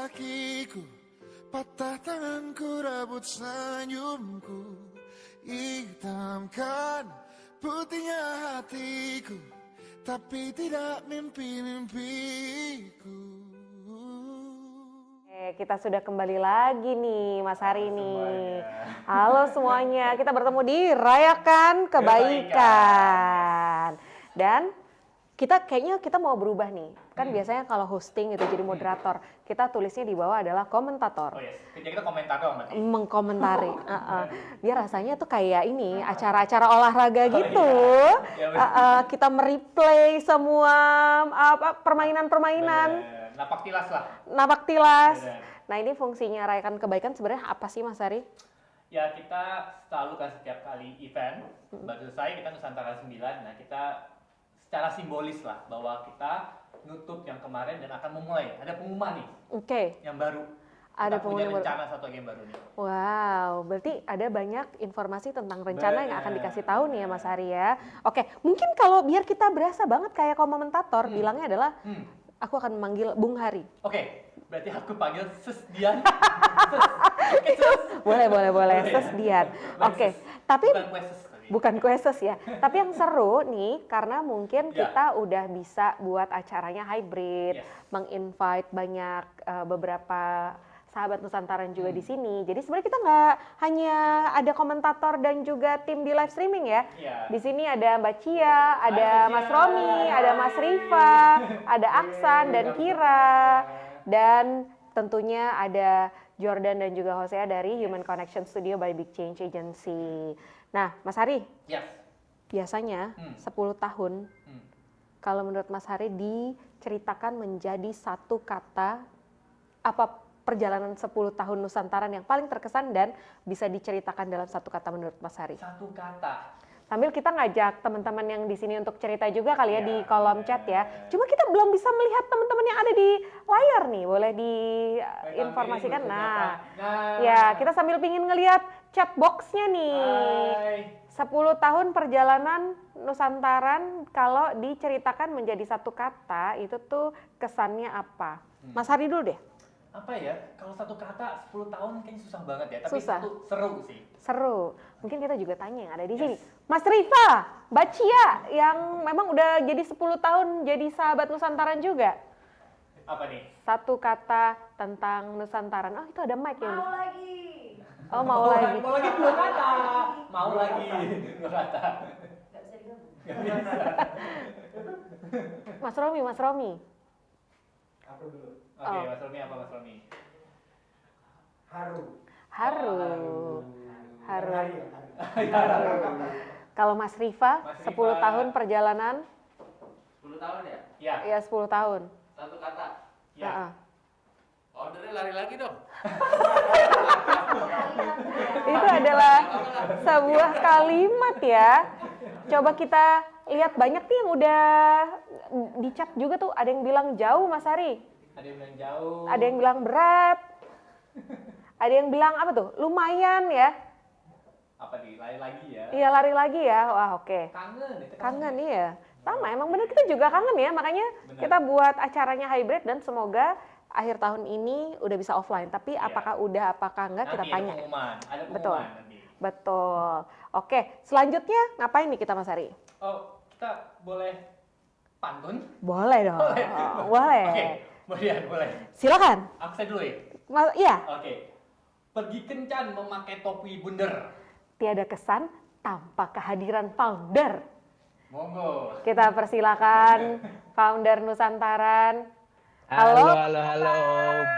kakiku, patah tanganku, rebut senyumku, hitamkan putihnya hatiku, tapi tidak mimpi-mimpiku. Kita sudah kembali lagi nih Mas Hari nih. Halo semuanya, kita bertemu di Rayakan Kebaikan. Dan kita mau berubah nih. Kan biasanya kalau hosting itu jadi moderator, kita tulisnya di bawah adalah komentator. Oh yes, kita komentator berarti. Mengkomentari. Biar rasanya tuh kayak ini acara-acara olahraga gitu. Kita mereplay semua permainan-permainan. Napak tilas lah. Napak tilas. Bener. Nah ini fungsinya Rayakan Kebaikan sebenarnya apa sih Mas Hari? Ya kita selalu kan setiap kali event baru selesai kita Nusantara 9. Nah kita secara simbolis lah bahwa kita nutup yang kemarin dan akan memulai. Ada pengumuman nih. Oke. Yang baru. Ada kita punya pengumuman rencana satu game baru nih. Wow, berarti ada banyak informasi tentang rencana yang akan dikasih tahu nih ya Mas Hari ya. Oke, mungkin kalau biar kita berasa banget kayak komentator, bilangnya adalah aku akan memanggil Bung Hari. Oke, berarti aku panggil Sus Dian. Boleh. Sus Dian. Oke, tapi bukan kue sus. Bukan kue sus ya. Tapi yang seru nih, karena mungkin kita udah bisa buat acaranya hybrid, menginvite banyak beberapa sahabat Nusantaran juga di sini. Jadi sebenarnya kita nggak hanya ada komentator dan juga tim di live streaming ya. Di sini ada Mbak Cia, ada Mas Romi, ada Mas Rifa, ada Aksan dan Kira, dan tentunya ada Jordan dan juga Hosea dari Human Connection Studio by Big Change Agency. Nah, Mas Hari, biasanya 10 tahun, kalau menurut Mas Hari diceritakan menjadi satu kata, apa perjalanan 10 tahun Nusantaran yang paling terkesan dan bisa diceritakan dalam satu kata menurut Mas Hari? Satu kata. Sambil kita ngajak teman-teman yang di sini untuk cerita juga kali ya di kolom chat ya. Cuma kita belum bisa melihat teman-teman yang ada di layar nih, boleh diinformasikan. Nah, ya kita sambil pingin ngelihat chat box-nya nih. 10 tahun perjalanan Nusantaran kalau diceritakan menjadi satu kata itu tuh kesannya apa? Mas Hari dulu deh. Apa ya, kalau satu kata 10 tahun kayaknya susah banget ya, tapi susah. itu seru sih. Seru. Mungkin kita juga tanya yang ada di sini. Mas Rifa, Mbak Cia yang memang udah jadi 10 tahun jadi sahabat Nusantaran juga. Apa nih? Satu kata tentang Nusantaran. Oh, itu ada mic ya. Mau lagi. Oh, mau lagi. Mau lagi dua kata. Mau lagi dua kata. Gak bisa digabung. Gak bisa. Mas Romi. Aku dulu. Oke, Mas Romi apa Mas Romi? Haru. Kalau Mas Rifa, 10 tahun perjalanan. 10 tahun ya? Ya. Iya, 10 tahun. Satu kata. Ya. Ordernya lari lagi dong. Itu adalah sebuah kalimat ya. Coba kita lihat banyak nih yang udah di chat juga tuh. Ada yang bilang jauh Mas Hari. Ada yang bilang jauh. Ada yang bilang berat. Ada yang bilang apa tuh? Lumayan ya. Apa nih? Lari lagi ya? Iya, lari lagi ya. Wah, oke. Kangen. Itu Kangen iya. Sama, emang bener kita juga kangen ya. Makanya kita buat acaranya hybrid dan semoga akhir tahun ini udah bisa offline. Tapi apakah udah, apakah enggak kita tanya. Ada pengumuman Betul. nanti. Betul. Oke, selanjutnya ngapain nih kita Mas Hari? Oh, kita boleh pantun? Boleh dong. Boleh. Oke, boleh. Silakan. Aku saya dulu ya? Iya. Oke. Pergi kencan memakai topi bundar. Tiada kesan tanpa kehadiran founder. Monggo. Kita persilakan founder Nusantaran. Halo,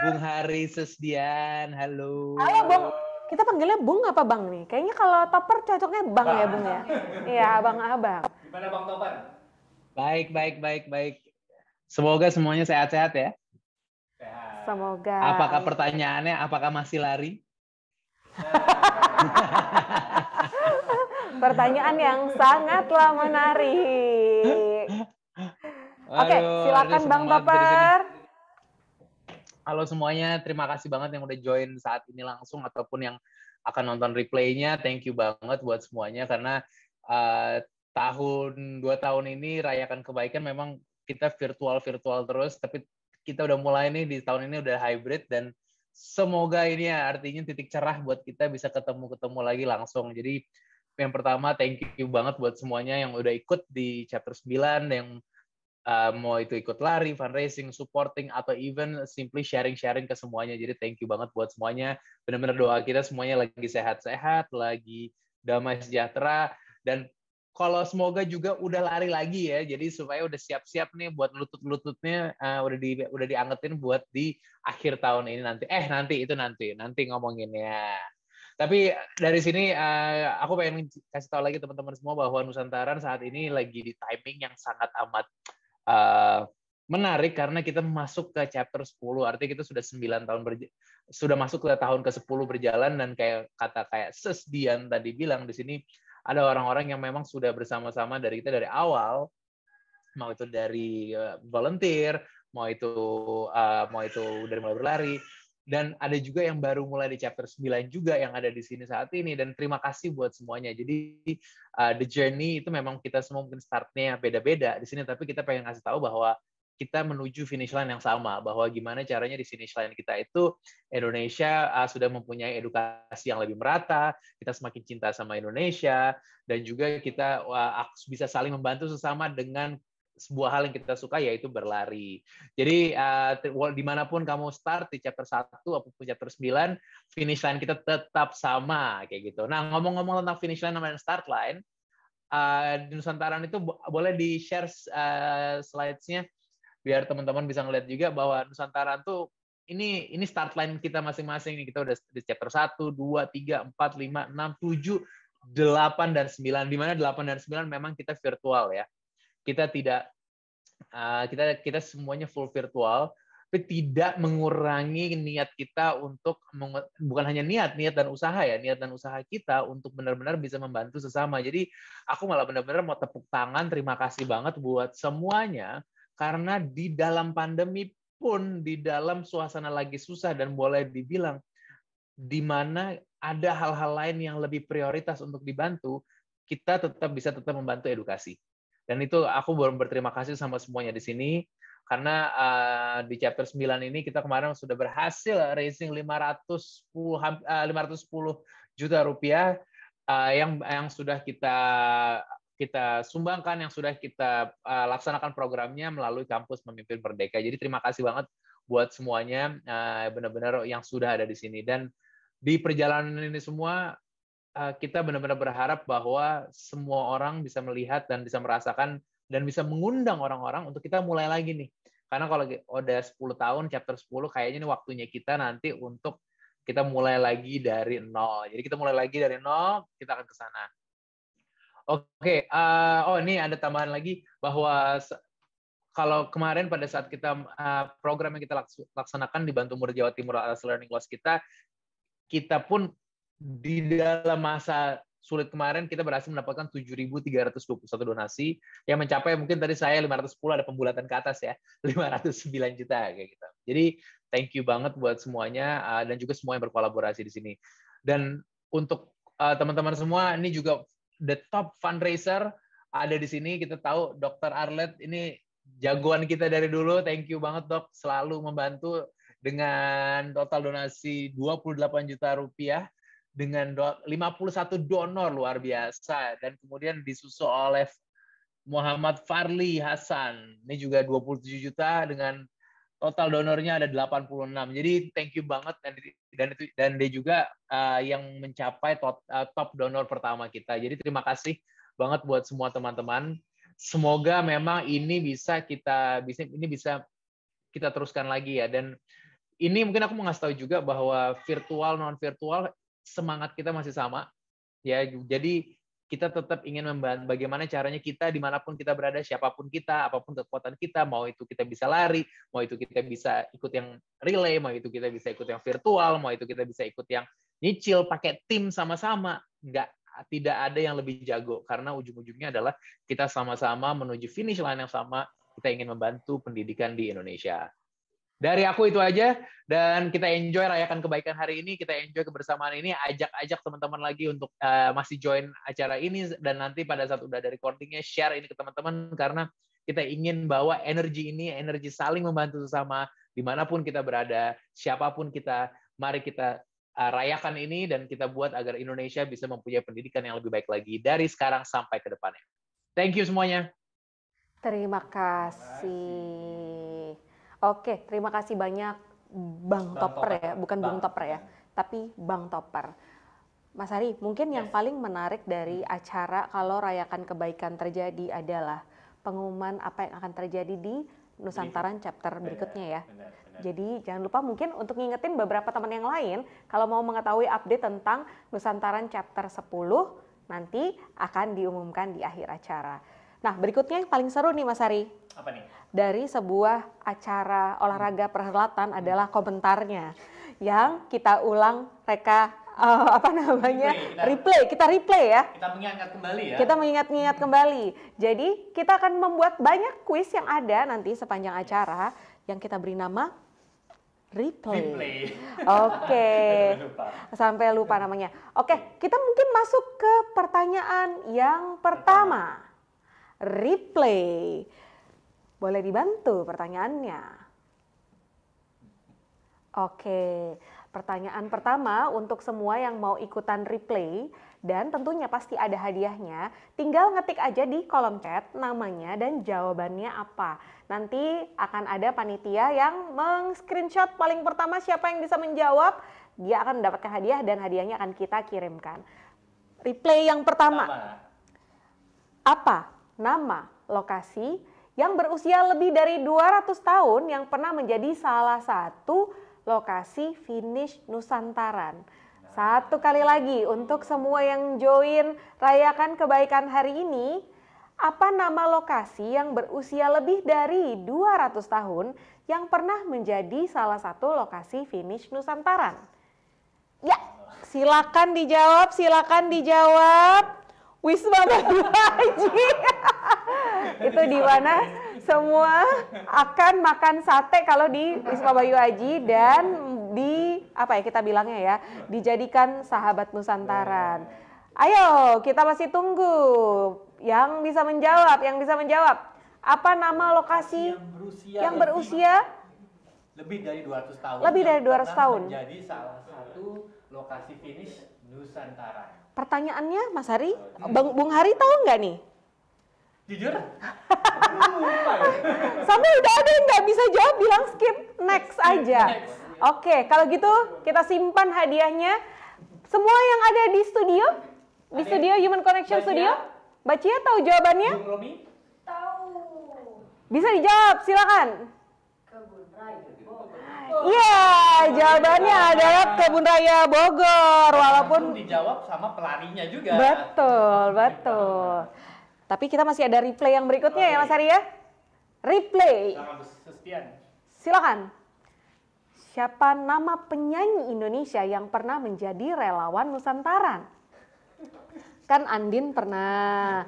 Bung Hari Susdian, halo. Halo Bung, kita panggilnya Bung apa Bang nih? Kayaknya kalau Topper cocoknya Bang ya Bung ya? Iya, abang-abang. Gimana Bang Topper? Baik. Semoga semuanya sehat-sehat ya. Sehat. Semoga. Apakah pertanyaannya, apakah masih lari? Pertanyaan yang sangatlah menarik. Oke, silakan Bang Topper. Halo semuanya, terima kasih banget yang udah join saat ini langsung ataupun yang akan nonton replaynya. Thank you banget buat semuanya karena 2 tahun ini Rayakan Kebaikan memang kita virtual terus, tapi kita udah mulai nih di tahun ini udah hybrid, dan semoga ini ya artinya titik cerah buat kita bisa ketemu lagi langsung. Jadi yang pertama thank you banget buat semuanya yang udah ikut di chapter 9, yang mau itu ikut lari, fundraising, supporting, atau even simply sharing ke semuanya. Jadi thank you banget buat semuanya. Benar-benar doa kita semuanya lagi sehat-sehat, lagi damai sejahtera, dan kalau semoga juga udah lari lagi ya. Jadi supaya udah siap-siap nih buat lutut-lututnya udah diangetin buat di akhir tahun ini nanti. Nanti ngomonginnya. Tapi dari sini aku pengen kasih tahu lagi teman-teman semua bahwa Nusantaran saat ini lagi di timing yang sangat amat menarik karena kita masuk ke chapter 10. Artinya kita sudah 9 tahun sudah masuk ke tahun ke-10 berjalan, dan kayak Ses Dian tadi bilang di sini ada orang-orang yang memang sudah bersama-sama dari kita dari awal, mau itu dari volunteer, mau itu dari mulai berlari, dan ada juga yang baru mulai di chapter 9 juga yang ada di sini saat ini, dan terima kasih buat semuanya. Jadi the journey itu memang kita semua mungkin startnya beda-beda di sini, tapi kita pengen ngasih tahu bahwa kita menuju finish line yang sama, bahwa gimana caranya di finish line kita itu Indonesia sudah mempunyai edukasi yang lebih merata, kita semakin cinta sama Indonesia, dan juga kita bisa saling membantu sesama dengan sebuah hal yang kita suka, yaitu berlari. Jadi dimanapun kamu start di chapter 1 ataupun chapter 9, finish line kita tetap sama kayak gitu. Nah, ngomong-ngomong tentang finish line sama start line, di Nusantaran itu boleh di-share slides-nya biar teman-teman bisa ngeliat juga bahwa Nusantaran tuh ini start line kita masing-masing nih. Kita udah di chapter 1, 2, 3, 4, 5, 6, 7, 8 dan 9. Di mana 8 dan 9 memang kita virtual ya. Kita tidak kita semuanya full virtual, tapi tidak mengurangi niat kita untuk bukan hanya niat dan usaha ya, niat dan usaha kita untuk benar-benar bisa membantu sesama. Jadi aku malah benar-benar mau tepuk tangan, terima kasih banget buat semuanya, karena di dalam pandemi pun, di dalam suasana lagi susah dan boleh dibilang di mana ada hal-hal lain yang lebih prioritas untuk dibantu, kita bisa membantu edukasi. Dan itu aku berterima kasih sama semuanya di sini, karena di chapter 9 ini kita kemarin sudah berhasil raising 510 juta rupiah yang sudah kita sumbangkan, yang sudah kita laksanakan programnya melalui Kampus Memimpin Merdeka. Jadi terima kasih banget buat semuanya, benar-benar yang sudah ada di sini. Dan di perjalanan ini semua, kita benar-benar berharap bahwa semua orang bisa melihat dan bisa merasakan dan bisa mengundang orang-orang untuk kita mulai lagi nih. Karena kalau udah 10 tahun, chapter 10, kayaknya ini waktunya kita nanti untuk kita mulai lagi dari nol. Jadi kita mulai lagi dari nol, kita akan ke sana. Oke, ini ada tambahan lagi bahwa kalau kemarin pada saat kita program yang kita laksanakan di Bantu Murid Jawa Timur Atas Learning Loss kita pun di dalam masa sulit kemarin kita berhasil mendapatkan 7.321 donasi yang mencapai, mungkin tadi saya 510, ada pembulatan ke atas ya, 509 juta kayak gitu. Jadi thank you banget buat semuanya dan juga semua yang berkolaborasi di sini. Dan untuk teman-teman semua, ini juga the top fundraiser ada di sini. Kita tahu Dr. Arlet ini jagoan kita dari dulu. Thank you banget Dok, selalu membantu dengan total donasi 28 juta rupiah dengan 51 donor, luar biasa. Dan kemudian disusul oleh Muhammad Farli Hasan, ini juga 27 juta dengan total donornya ada 86. Jadi thank you banget, dan dia juga yang mencapai top donor pertama kita. Jadi terima kasih banget buat semua teman-teman. Semoga memang ini bisa kita teruskan lagi ya. Dan ini mungkin aku mau ngasih tahu juga bahwa virtual non virtual semangat kita masih sama ya. Jadi kita tetap ingin membantu bagaimana caranya kita dimanapun kita berada, siapapun kita, apapun kekuatan kita, mau itu kita bisa lari, mau itu kita bisa ikut yang relay, mau itu kita bisa ikut yang virtual, mau itu kita bisa ikut yang nyicil pakai tim sama-sama. Tidak ada yang lebih jago, karena ujung-ujungnya adalah kita sama-sama menuju finish line yang sama. Kita ingin membantu pendidikan di Indonesia. Dari aku itu aja, dan kita enjoy rayakan kebaikan hari ini, kita enjoy kebersamaan ini, ajak teman-teman lagi untuk masih join acara ini, dan nanti pada saat udah ada recordingnya, share ini ke teman-teman, karena Kita ingin bawa energi ini, energi saling membantu sesama, dimanapun kita berada, siapapun kita, mari kita rayakan ini dan kita buat agar Indonesia bisa mempunyai pendidikan yang lebih baik lagi dari sekarang sampai ke depannya. Thank you semuanya. Terima kasih. Oke, terima kasih banyak Bang Topper ya, bukan Bung Topper ya, tapi Bang Topper. Mas Hari, mungkin yang paling menarik dari acara Kalau Rayakan Kebaikan Terjadi adalah pengumuman apa yang akan terjadi di Nusantaran chapter berikutnya ya. Benar. Jadi jangan lupa mungkin untuk ngingetin beberapa teman yang lain, kalau mau mengetahui update tentang Nusantaran chapter 10, nanti akan diumumkan di akhir acara. Nah, berikutnya yang paling seru nih Mas Hari. Apa nih? Dari sebuah acara olahraga perhelatan adalah komentarnya yang kita ulang replay ya. Kita mengingat kembali ya. Kita mengingat-ingat kembali. Jadi kita akan membuat banyak kuis yang ada nanti sepanjang acara yang kita beri nama replay. Oke. Sampai lupa namanya. Oke, kita mungkin masuk ke pertanyaan yang pertama. Replay. Boleh dibantu pertanyaannya? Oke. Pertanyaan pertama untuk semua yang mau ikutan replay dan tentunya pasti ada hadiahnya. Tinggal ngetik aja di kolom chat namanya dan jawabannya apa. Nanti akan ada panitia yang meng-screenshot paling pertama siapa yang bisa menjawab, dia akan mendapatkan hadiah dan hadiahnya akan kita kirimkan. Replay yang pertama. Apa nama lokasi yang berusia lebih dari 200 tahun yang pernah menjadi salah satu lokasi finish Nusantaran? Satu kali lagi untuk semua yang join Rayakan Kebaikan hari ini, apa nama lokasi yang berusia lebih dari 200 tahun yang pernah menjadi salah satu lokasi finish Nusantaran? Ya, silakan dijawab. Wisma Bayu Haji. Itu di mana semua akan makan sate kalau di Wisma Bayu Haji dan kita bilangnya ya, dijadikan sahabat Nusantaran. Ayo, kita masih tunggu yang bisa menjawab. Apa nama lokasi yang berusia lebih dari 200 tahun. Lebih dari 200 tahun. Menjadi salah satu lokasi finish Nusantara. Pertanyaannya Mas Hari, Bung Hari tahu nggak nih? Jujur? Sampai udah ada yang nggak bisa jawab bilang skip, next aja. Oke, kalau gitu kita simpan hadiahnya. Semua yang ada di studio Human Connection Studio, Mbak Cia tahu jawabannya? Bung Romi? Tahu. Bisa dijawab, silakan. Kebun Raya Bogor. Iya, jawabannya adalah Kebun Raya Bogor. Walaupun langsung dijawab sama pelarinya juga. Betul. Tapi kita masih ada replay yang berikutnya ya Mas Hari ya. Replay. Sama Sustian. Silakan. Siapa nama penyanyi Indonesia yang pernah menjadi relawan Nusantaran? Kan Andin pernah.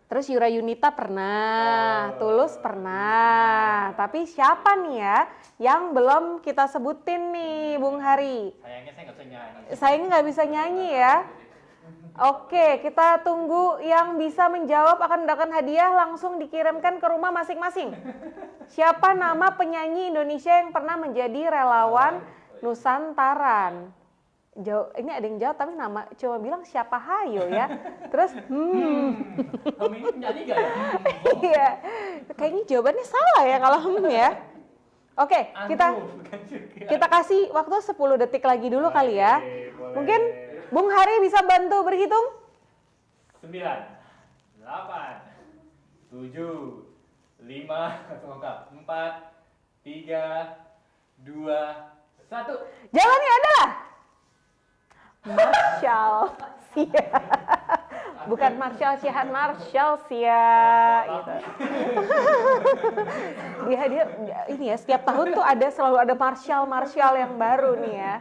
Terus Yura Yunita pernah, Tulus pernah. Tapi siapa nih ya yang belum kita sebutin nih, Bung Hari? Sayangnya saya nggak bisa nyanyi. Sayangnya nggak bisa nyanyi ya. Oke, kita tunggu yang bisa menjawab akan mendapatkan hadiah langsung dikirimkan ke rumah masing-masing. Siapa nama penyanyi Indonesia yang pernah menjadi relawan Nusantaran? Ini ada yang jawab tapi nama cuma bilang siapa hayo ya. Terus Romi ini nyanyi gak ya? iya. Kayaknya jawabannya salah ya kalau ya. Oke, kita kasih waktu 10 detik lagi dulu kali ya. Mungkin Bung Hari bisa bantu berhitung? 9, 8, 7, 5, 4, 3, 2, 1. Jawabannya adalah Marshall Sia. Bukan Marshall Sihan, Marshall Sia gitu. Dia ini ya, setiap tahun tuh selalu ada Marshall yang baru nih ya.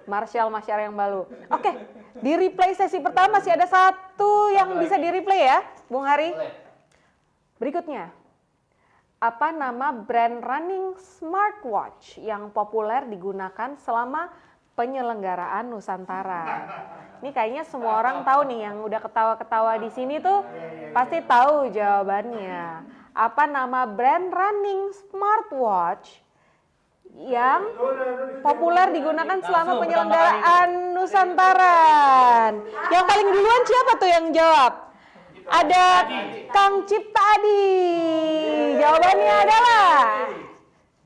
Marshall yang baru. Oke, di replay sesi pertama masih ada satu yang bisa di replay ya, Bung Hari. Berikutnya, apa nama brand running smartwatch yang populer digunakan selama penyelenggaraan Nusantara? Ini kayaknya semua orang tahu nih, yang udah ketawa-ketawa di sini tuh pasti tahu jawabannya. apa nama brand running smartwatch yang populer digunakan selama penyelenggaraan Nusantaran. Yang paling duluan siapa tuh yang jawab? Ada Kang Cipta Adi. Jawabannya adalah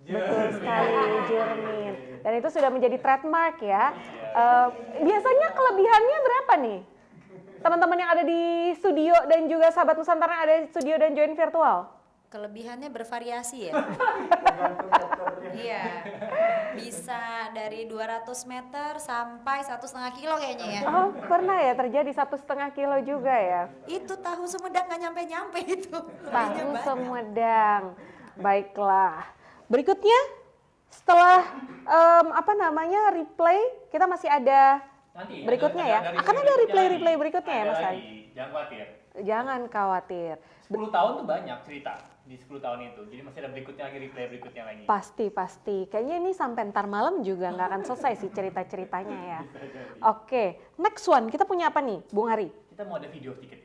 betul sekali, Jermin. Dan itu sudah menjadi trademark ya. Biasanya kelebihannya berapa nih? Teman-teman yang ada di studio dan juga sahabat Nusantara yang ada di studio dan join virtual. Kelebihannya bervariasi ya. Iya. Bisa dari 200 meter sampai 1,5 kilo kayaknya ya. Oh, pernah ya terjadi 1,5 kilo juga ya? Itu tahu Sumedang nggak nyampe-nyampe itu. Tahu Sumedang. Baiklah. Berikutnya setelah replay, kita masih ada Nanti, berikutnya ya. Akan ada replay berikutnya ya, Mas Hai? Jangan khawatir. Jangan khawatir. 10 tahun tuh banyak cerita di 10 tahun itu. Jadi masih ada berikutnya lagi, replay berikutnya lagi. Pasti. Kayaknya ini sampai ntar malam juga nggak akan selesai sih cerita-ceritanya ya. Oke, next one. Kita punya apa nih, Bung Hari? Kita mau ada video sedikit.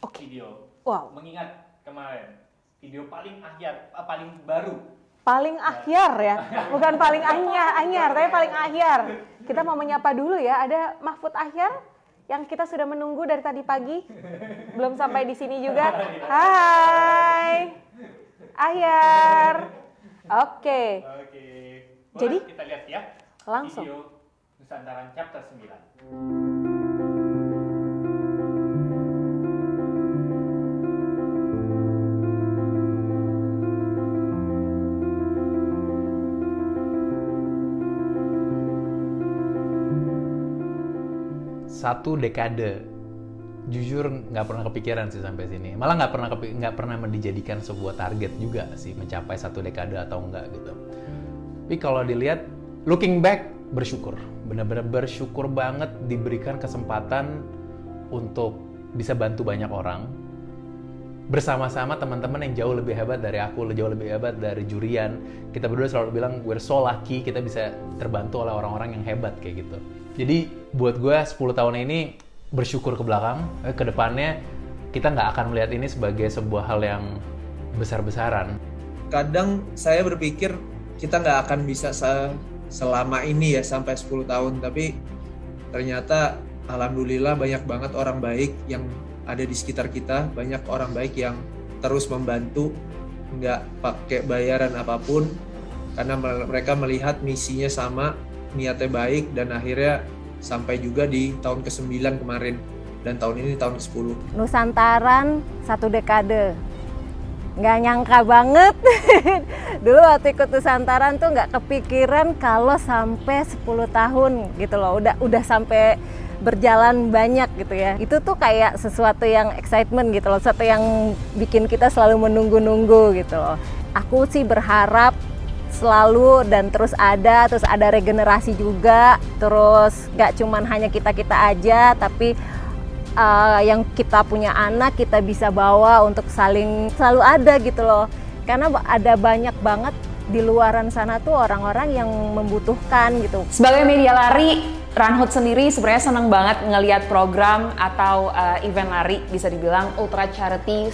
Oke. Video. Wow. Mengingat kemarin video paling akhir, paling baru. Paling akhir ya, bukan paling anyar, tapi paling akhir. Kita mau menyapa dulu ya. Ada Mahfud Ahyar yang kita sudah menunggu dari tadi pagi, belum sampai di sini juga. Hai, Ahyar. Oke. Jadi kita lihat ya. langsung. Video Nusantara chapter 9. Satu dekade, jujur nggak pernah kepikiran sih sampai sini. Malah nggak pernah dijadikan sebuah target juga sih mencapai 1 dekade atau enggak gitu. Tapi kalau dilihat, looking back, bersyukur, benar-benar bersyukur banget diberikan kesempatan untuk bisa bantu banyak orang bersama-sama teman-teman yang jauh lebih hebat dari aku, jauh lebih hebat dari Jurian. Kita berdua selalu bilang we're so lucky kita bisa terbantu oleh orang-orang yang hebat kayak gitu. Jadi buat gue 10 tahun ini bersyukur ke belakang, ke depannya kita nggak akan melihat ini sebagai sebuah hal yang besar-besaran. Kadang saya berpikir kita nggak akan bisa selama ini ya sampai 10 tahun, tapi ternyata alhamdulillah banyak banget orang baik yang ada di sekitar kita, banyak orang baik yang terus membantu, nggak pakai bayaran apapun, karena mereka melihat misinya sama, niatnya baik, dan akhirnya sampai juga di tahun ke-9 kemarin, dan tahun ini tahun ke-10. Nusantaran 1 dekade. Nggak nyangka banget. Dulu waktu ikut Nusantaran tuh nggak kepikiran kalau sampai 10 tahun gitu loh. Udah sampai berjalan banyak gitu ya. Itu tuh kayak sesuatu yang excitement gitu loh, sesuatu yang bikin kita selalu menunggu-nunggu gitu loh. Aku sih berharap selalu dan terus ada regenerasi juga, terus nggak cuman hanya kita-kita aja, tapi yang kita punya anak kita bisa bawa untuk selalu ada gitu loh. Karena ada banyak banget di luaran sana tuh orang-orang yang membutuhkan gitu. Sebagai media lari, Runhood sendiri sebenarnya senang banget ngelihat program atau event lari bisa dibilang ultra charity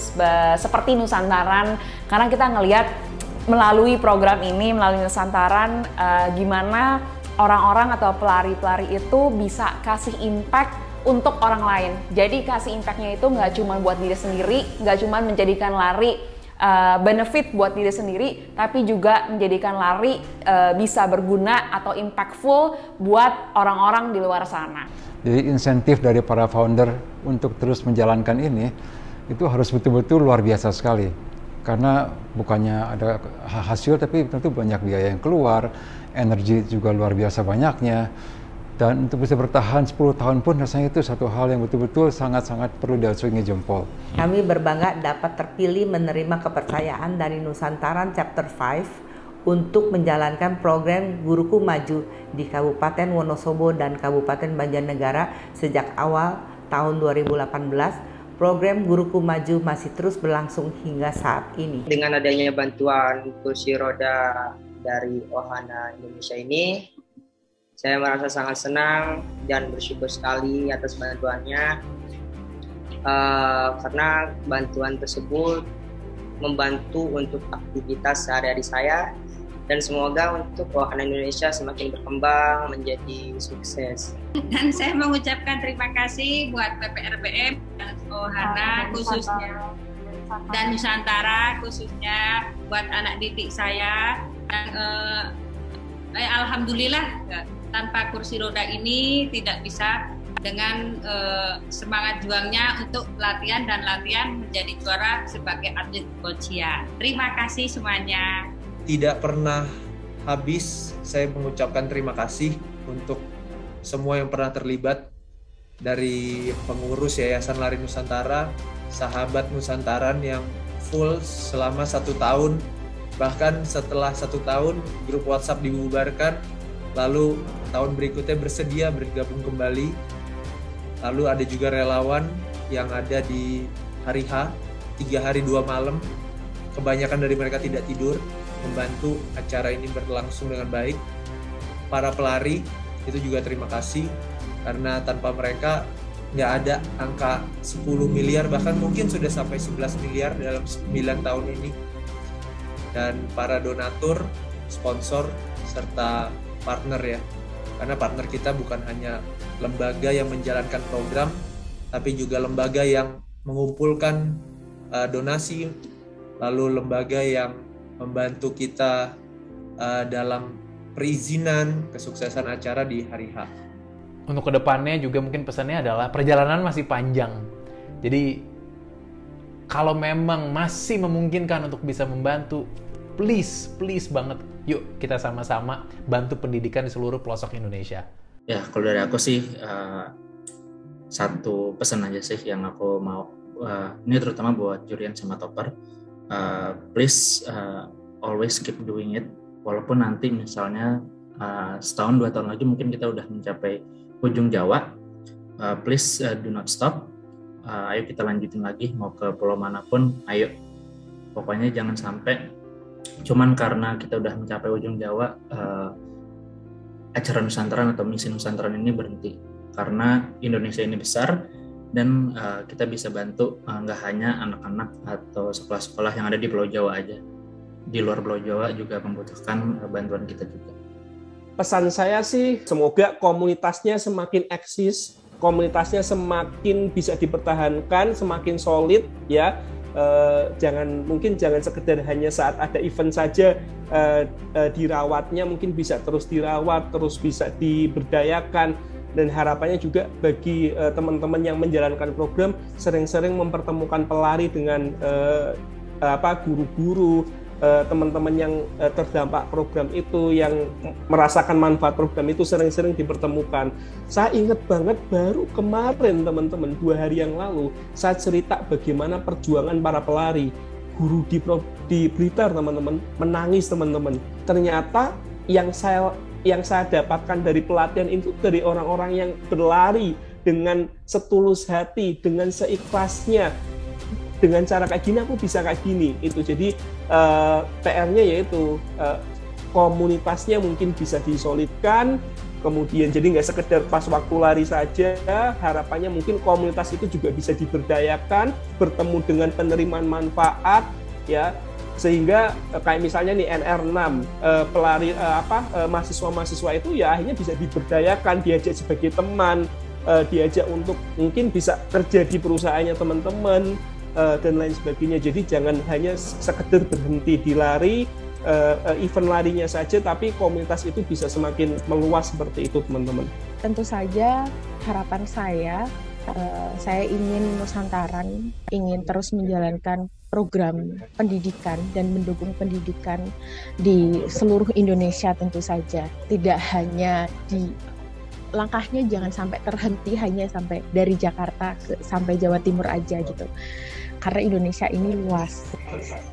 seperti Nusantaran, karena kita ngelihat melalui program ini, melalui Nusantaran, gimana orang-orang atau pelari-pelari itu bisa kasih impact untuk orang lain. Jadi kasih impactnya itu nggak cuma buat diri sendiri, nggak cuma menjadikan lari benefit buat diri sendiri, tapi juga menjadikan lari bisa berguna atau impactful buat orang-orang di luar sana. Jadi insentif dari para founder untuk terus menjalankan ini, itu harus betul-betul luar biasa sekali. Karena bukannya ada hasil, tapi tentu banyak biaya yang keluar, energi juga luar biasa banyaknya. Dan untuk bisa bertahan 10 tahun pun rasanya itu satu hal yang betul-betul sangat-sangat perlu diacungi jempol. Kami berbangga dapat terpilih menerima kepercayaan dari Nusantaran Chapter 5 untuk menjalankan program Guruku Maju di Kabupaten Wonosobo dan Kabupaten Banjarnegara sejak awal tahun 2018. Program Guruku Maju masih terus berlangsung hingga saat ini. Dengan adanya bantuan kursi roda dari Ohana Indonesia ini, saya merasa sangat senang dan bersyukur sekali atas bantuannya, karena bantuan tersebut membantu untuk aktivitas sehari-hari saya, dan semoga untuk Ohana Indonesia semakin berkembang menjadi sukses. Dan saya mengucapkan terima kasih buat PPRBM dan Ohana khususnya dan Nusantara khususnya buat anak didik saya. Dan, alhamdulillah tanpa kursi roda ini tidak bisa dengan semangat juangnya untuk latihan menjadi juara sebagai atlet boccia. Terima kasih semuanya. Tidak pernah habis saya mengucapkan terima kasih untuk semua yang pernah terlibat, dari pengurus Yayasan Lari Nusantara, sahabat Nusantaran yang full selama 1 tahun, bahkan setelah 1 tahun grup WhatsApp dibubarkan, lalu tahun berikutnya bersedia bergabung kembali. Lalu ada juga relawan yang ada di hari H, 3 hari 2 malam. Kebanyakan dari mereka tidak tidur, membantu acara ini berlangsung dengan baik. Para pelari itu juga terima kasih, karena tanpa mereka nggak ada angka 10 miliar, bahkan mungkin sudah sampai 11 miliar dalam 9 tahun ini. Dan para donatur, sponsor, serta partner ya. Karena partner kita bukan hanya lembaga yang menjalankan program, tapi juga lembaga yang mengumpulkan donasi, lalu lembaga yang membantu kita dalam perizinan kesuksesan acara di hari H. Untuk kedepannya juga mungkin pesannya adalah perjalanan masih panjang. Jadi kalau memang masih memungkinkan untuk bisa membantu, please banget, yuk kita sama-sama bantu pendidikan di seluruh pelosok Indonesia. Ya, kalau dari aku sih satu pesan aja sih yang aku mau, ini terutama buat jurian sama topper, please always keep doing it, walaupun nanti misalnya setahun 2 tahun lagi mungkin kita udah mencapai ujung Jawa, please do not stop, ayo kita lanjutin lagi, mau ke pulau manapun, ayo, pokoknya jangan sampai cuman karena kita udah mencapai ujung Jawa, acara Nusantaran atau misi Nusantaran ini berhenti, karena Indonesia ini besar dan kita bisa bantu nggak hanya anak-anak atau sekolah-sekolah yang ada di Pulau Jawa aja, di luar Pulau Jawa juga membutuhkan bantuan kita juga. Pesan saya sih semoga komunitasnya semakin eksis, komunitasnya semakin bisa dipertahankan, semakin solid ya. Jangan sekedar hanya saat ada event saja dirawatnya, mungkin bisa terus dirawat, terus bisa diberdayakan, dan harapannya juga bagi teman-teman yang menjalankan program sering-sering mempertemukan pelari dengan guru-guru, teman-teman yang terdampak program itu, yang merasakan manfaat program itu sering-sering dipertemukan. Saya ingat banget baru kemarin teman-teman, 2 hari yang lalu, saya cerita bagaimana perjuangan para pelari. Guru di Blitar teman-teman, menangis teman-teman. Ternyata yang saya dapatkan dari pelatihan itu dari orang-orang yang berlari dengan setulus hati, dengan seikhlasnya. Dengan cara kayak gini aku bisa kayak gini itu. Jadi PR-nya yaitu komunitasnya mungkin bisa disolidkan, kemudian jadi nggak sekedar pas waktu lari saja, harapannya mungkin komunitas itu juga bisa diberdayakan, bertemu dengan penerimaan manfaat ya, sehingga kayak misalnya nih NR6 pelari mahasiswa-mahasiswa itu ya akhirnya bisa diberdayakan, diajak sebagai teman, diajak untuk mungkin bisa kerja di perusahaannya teman-teman, dan lain sebagainya. Jadi jangan hanya sekedar berhenti di lari, event larinya saja, tapi komunitas itu bisa semakin meluas seperti itu teman-teman. Tentu saja harapan saya ingin Nusantaran ingin terus menjalankan program pendidikan dan mendukung pendidikan di seluruh Indonesia tentu saja. Tidak hanya di langkahnya jangan sampai terhenti hanya sampai dari Jakarta sampai Jawa Timur aja gitu. Karena Indonesia ini luas.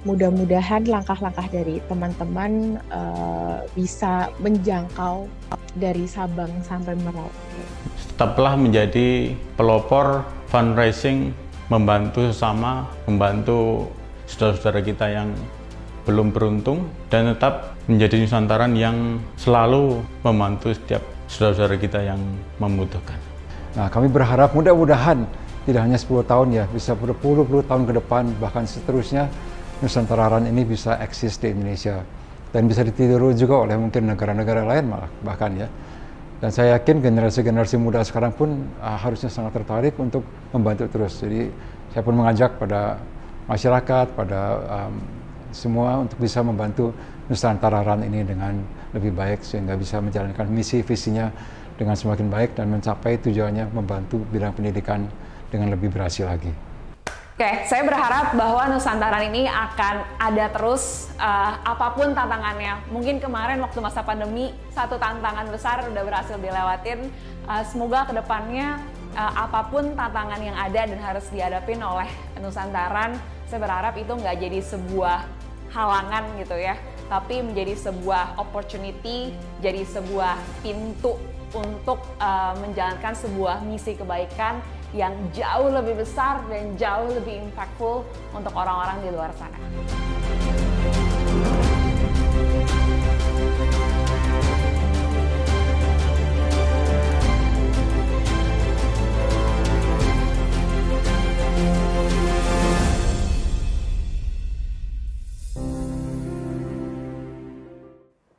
Mudah-mudahan langkah-langkah dari teman-teman bisa menjangkau dari Sabang sampai Merauke. Tetaplah menjadi pelopor fundraising, membantu sesama, membantu saudara-saudara kita yang belum beruntung, dan tetap menjadi Nusantaran yang selalu membantu setiap saudara-saudara kita yang membutuhkan. Nah, kami berharap mudah-mudahan tidak hanya 10 tahun ya, bisa berpuluh-puluh tahun ke depan, bahkan seterusnya, Nusantara Run ini bisa eksis di Indonesia dan bisa ditiru juga oleh mungkin negara-negara lain malah bahkan ya. Dan saya yakin generasi-generasi muda sekarang pun harusnya sangat tertarik untuk membantu terus. Jadi saya pun mengajak pada masyarakat, pada semua untuk bisa membantu Nusantara Run ini dengan lebih baik sehingga bisa menjalankan misi visinya dengan semakin baik dan mencapai tujuannya membantu bidang pendidikan dengan lebih berhasil lagi. Oke, saya berharap bahwa Nusantaran ini akan ada terus apapun tantangannya. Mungkin kemarin waktu masa pandemi satu tantangan besar udah berhasil dilewatin. Semoga kedepannya apapun tantangan yang ada dan harus dihadapin oleh Nusantaran, saya berharap itu nggak jadi sebuah halangan gitu ya, tapi menjadi sebuah opportunity, jadi sebuah pintu untuk menjalankan sebuah misi kebaikan yang jauh lebih besar dan jauh lebih impactful untuk orang-orang di luar sana.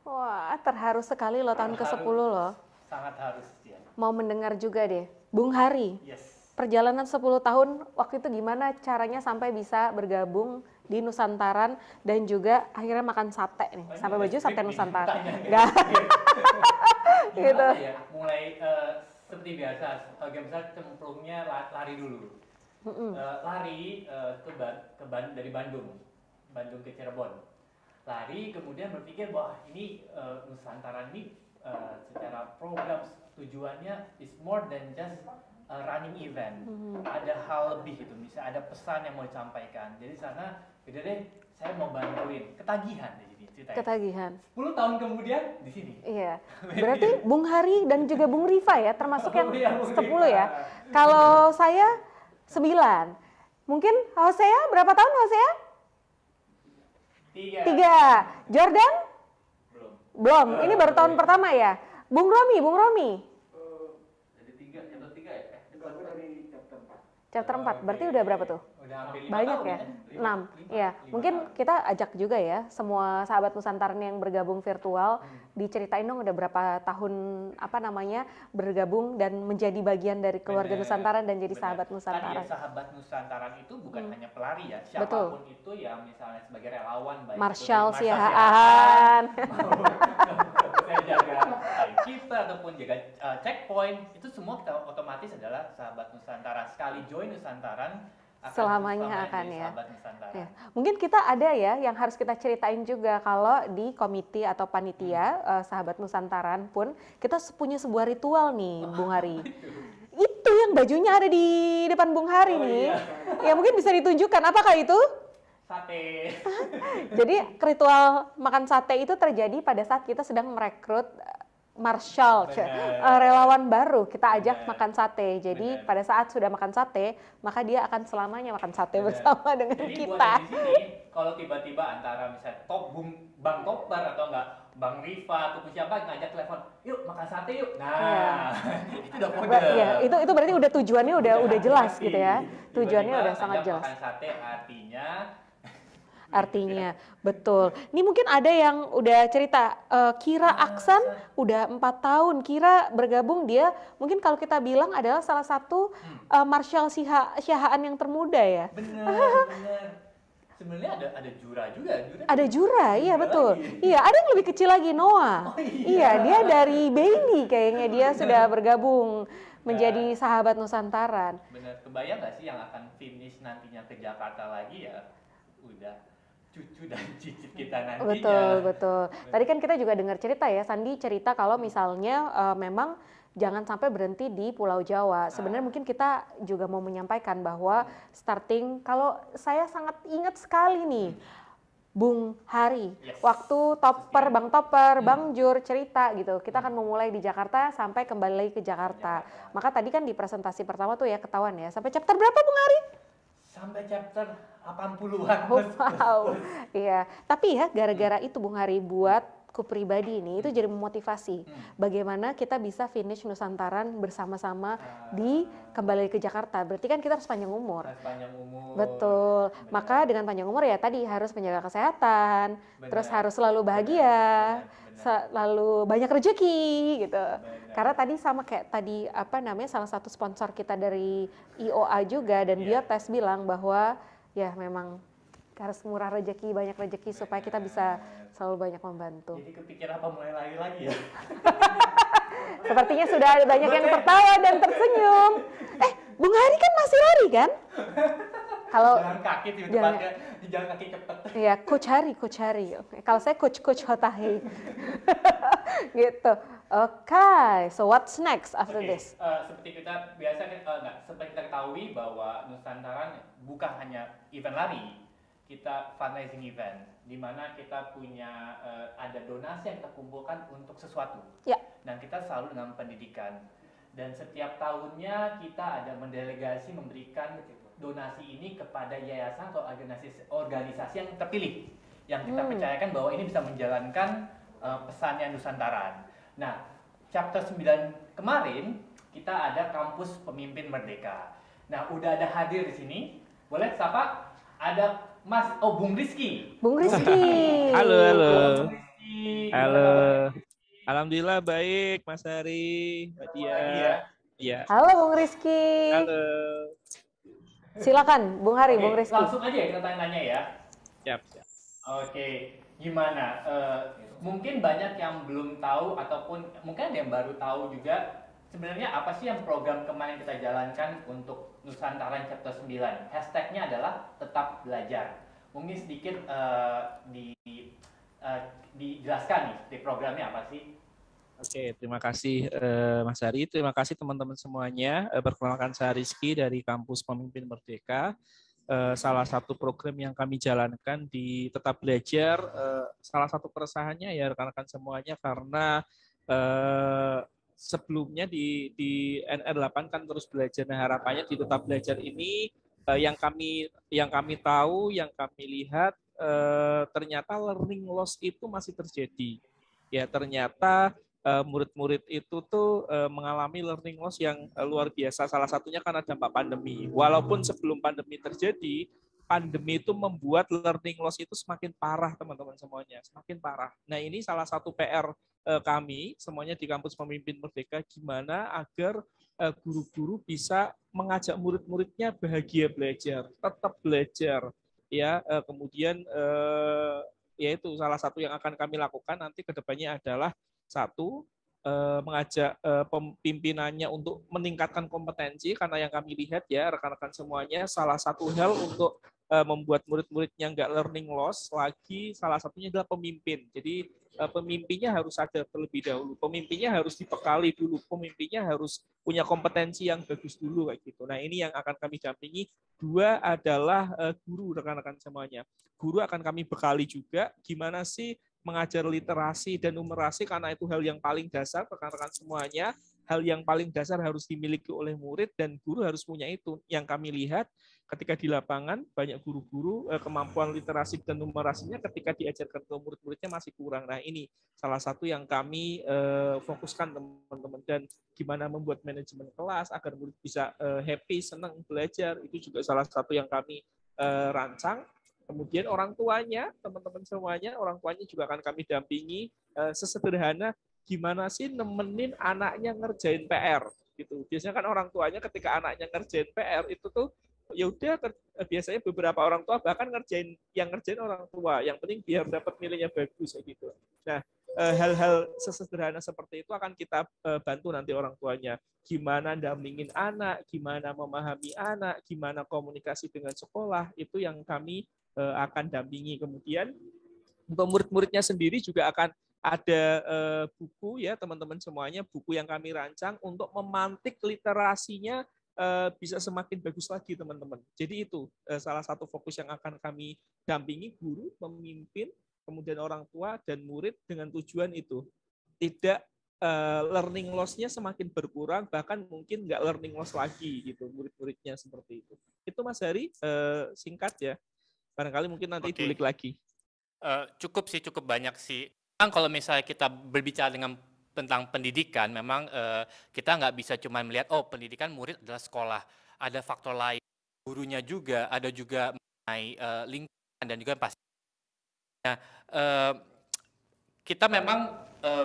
Wah, terharu sekali loh tahun ke-10 loh. Sangat harus ya. Mau mendengar juga deh, Bung Hari. Yes. Perjalanan 10 tahun waktu itu gimana caranya sampai bisa bergabung di Nusantaran dan juga akhirnya makan sate nih. Sampai baju sate Nusantara. Enggak. Gitu. Ya? Mulai seperti biasa, game besar cemplungnya lari dulu. Lari dari Bandung ke Cirebon. Lari kemudian berpikir bahwa ini Nusantara ini secara program tujuannya is more than just running event. Ada hal lebih gitu, misalnya ada pesan yang mau disampaikan. Jadi sana, gitu deh, saya mau bantuin. Ketagihan deh jadi ceritanya. Ketagihan. 10 tahun kemudian di sini. Iya. Berarti Bung Hari dan juga Bung Rifa ya, termasuk yang 10 ya. Kalau saya 9. Mungkin Hosea berapa tahun Hosea? 3. Jordan? Belum. Ini baru tahun pertama ya. Bung Romi. Chapter 4, berarti udah berapa tuh? Banyak ya? 6. Ya, mungkin kita ajak juga ya semua sahabat Nusantaran yang bergabung virtual, diceritain dong udah berapa tahun bergabung dan menjadi bagian dari keluarga Nusantaran dan jadi sahabat Nusantaran. Tadi sahabat Nusantaran itu bukan hanya pelari ya, siapapun itu ya misalnya sebagai relawan baik Marshall Siahaan. Saya jaga timekeeper ataupun jaga checkpoint, itu semua kita otomatis adalah sahabat Nusantara. Sekali join Nusantaran selamanya akan ya. Mungkin kita ada ya yang harus kita ceritain juga kalau di komite atau panitia sahabat Nusantaran pun kita punya sebuah ritual nih Bung Hari. Itu yang bajunya ada di depan Bung Hari nih. Iya. Ya mungkin bisa ditunjukkan apakah itu? Sate. Jadi ritual makan sate itu terjadi pada saat kita sedang merekrut Marshall, relawan baru kita ajak makan sate. Jadi pada saat sudah makan sate, maka dia akan selamanya makan sate bersama dengan jadi kita. Jadi buat di sini, kalau tiba-tiba antara misalnya Bang Topbar atau enggak Bang Rifa ataupun siapa ngajak telepon, yuk makan sate yuk. Nah, itu udah kode. Ya, itu berarti udah tujuannya udah jelas gitu ya. Tujuannya udah sangat jelas. Makan sate artinya betul. Ini mungkin ada yang udah cerita Kira Aksan udah 4 tahun. Kira bergabung, dia mungkin kalau kita bilang adalah salah satu Marshall Siahaan yang termuda ya. Benar. Sebenarnya ada Jura juga. Ada Jura, iya betul. Iya, ada yang lebih kecil lagi, Noah. Iya, dia dari baby kayaknya dia sudah bergabung menjadi sahabat Nusantaran. Benar, kebayang nggak sih yang akan finish nantinya ke Jakarta lagi ya? Udah cucu dan cicit kita nantinya. Betul. Tadi kan kita juga dengar cerita ya, Sandi cerita kalau misalnya memang jangan sampai berhenti di Pulau Jawa. Sebenarnya mungkin kita juga mau menyampaikan bahwa starting, kalau saya sangat ingat sekali nih, Bung Hari, waktu Bang Topper, Bang Jur cerita gitu, kita akan memulai di Jakarta sampai kembali lagi ke Jakarta. Maka tadi kan di presentasi pertama tuh ya ketahuan ya, sampai chapter berapa Bung Hari? Sampai chapter 80-an. Wow, iya. Tapi ya gara-gara itu Bung Hari buat aku pribadi ini itu jadi memotivasi bagaimana kita bisa finish Nusantaran bersama-sama di kembali ke Jakarta. Berarti kan kita harus panjang umur. Betul. Maka dengan panjang umur ya tadi harus menjaga kesehatan, terus harus selalu bahagia, selalu banyak rezeki gitu. Karena tadi sama kayak tadi salah satu sponsor kita dari IOA juga dan Biotes bilang bahwa ya memang harus murah rezeki, banyak rezeki supaya kita bisa selalu banyak membantu. Jadi kepikiran apa mulai lagi ya? Sepertinya sudah ada banyak yang tertawa dan tersenyum. Bung Hari kan masih lari kan? Kalau jalan kaki tiba-tiba jalan kaki cepet. Iya, Coach Hari. Kalau saya Coach Hotahi. Gitu. Okay, so what's next after this? Seperti kita biasa seperti kita ketahui bahwa Nusantaran bukan hanya event lari, kita fundraising event, di mana kita punya ada donasi yang kita kumpulkan untuk sesuatu. Ya. Dan kita selalu dengan pendidikan. Dan setiap tahunnya kita ada mendelegasi memberikan donasi ini kepada yayasan atau organisasi yang terpilih, yang kita percayakan bahwa ini bisa menjalankan pesannya Nusantaran. Nah, chapter 9 kemarin kita ada kampus pemimpin merdeka. Nah, udah ada hadir di sini. Boleh sapa? Ada Bung Rizky. Halo. Bung Rizky. Halo. Alhamdulillah baik, Mas Hari, Mbak Dia. Iya. Halo Bung Rizky. Halo. Silakan Bung Hari, Bung Rizky. Langsung aja ya kita tanya-tanya ya. Siap. Oke, gimana? Mungkin banyak yang belum tahu ataupun mungkin ada yang baru tahu juga. Sebenarnya apa sih yang program kemarin kita jalankan untuk Nusantaran Chapter 9? Hashtagnya adalah tetap belajar. Mungkin sedikit dijelaskan nih, di programnya apa sih? Oke, terima kasih Mas Hari, terima kasih teman-teman semuanya. Perkenalkan saya Rizky dari Kampus Pemimpin Merdeka. Salah satu program yang kami jalankan di Tetap Belajar, salah satu keresahannya ya rekan-rekan semuanya karena sebelumnya di NR8 kan terus belajar. Nah, harapannya di Tetap Belajar ini yang kami tahu, yang kami lihat ternyata learning loss itu masih terjadi. Ya, ternyata murid-murid itu tuh mengalami learning loss yang luar biasa. Salah satunya karena dampak pandemi. Walaupun sebelum pandemi terjadi, pandemi itu membuat learning loss itu semakin parah, teman-teman semuanya, semakin parah. Nah, ini salah satu PR kami semuanya di Kampus Pemimpin Merdeka, gimana agar guru-guru bisa mengajak murid-muridnya bahagia belajar, tetap belajar, ya. Kemudian yaitu salah satu yang akan kami lakukan nanti ke depannya adalah satu, mengajak pimpinannya untuk meningkatkan kompetensi, karena yang kami lihat ya rekan-rekan semuanya, salah satu hal untuk membuat murid-muridnya nggak learning loss lagi, salah satunya adalah pemimpin. Jadi pemimpinnya harus ada terlebih dahulu, pemimpinnya harus dibekali dulu, pemimpinnya harus punya kompetensi yang bagus dulu kayak gitu. Nah, ini yang akan kami dampingi. Dua adalah guru, rekan-rekan semuanya. Guru akan kami bekali juga gimana sih mengajar literasi dan numerasi, karena itu hal yang paling dasar, rekan-rekan semuanya. Hal yang paling dasar harus dimiliki oleh murid dan guru harus punya itu. Yang kami lihat ketika di lapangan, banyak guru-guru kemampuan literasi dan numerasinya ketika diajarkan ke murid-muridnya masih kurang. Nah, ini salah satu yang kami fokuskan, teman-teman. Dan gimana membuat manajemen kelas agar murid bisa happy, senang belajar, itu juga salah satu yang kami rancang. Kemudian orang tuanya, teman-teman semuanya, orang tuanya juga akan kami dampingi sesederhana gimana sih nemenin anaknya ngerjain PR gitu. Biasanya kan orang tuanya ketika anaknya ngerjain PR itu tuh ya udah, biasanya beberapa orang tua bahkan ngerjain orang tua, yang penting biar dapat nilainya bagus kayak gitu. Nah, hal-hal sesederhana seperti itu akan kita bantu nanti orang tuanya. Gimana dampingin anak, gimana memahami anak, gimana komunikasi dengan sekolah, itu yang kami akan dampingi. Kemudian untuk murid-muridnya sendiri juga akan ada buku ya teman-teman semuanya, buku yang kami rancang untuk memantik literasinya bisa semakin bagus lagi, teman-teman. Jadi itu salah satu fokus yang akan kami dampingi, guru, pemimpin, kemudian orang tua dan murid, dengan tujuan itu tidak learning loss-nya semakin berkurang, bahkan mungkin nggak learning loss lagi gitu murid-muridnya, seperti itu. Itu Mas Hari, singkat ya. Barangkali mungkin nanti tulik lagi. Cukup banyak sih. kalau misalnya kita berbicara tentang pendidikan, memang kita nggak bisa cuma melihat, oh pendidikan murid adalah sekolah. Ada faktor lain, gurunya juga, ada juga mengenai lingkungan dan juga pasti. Nah, kita memang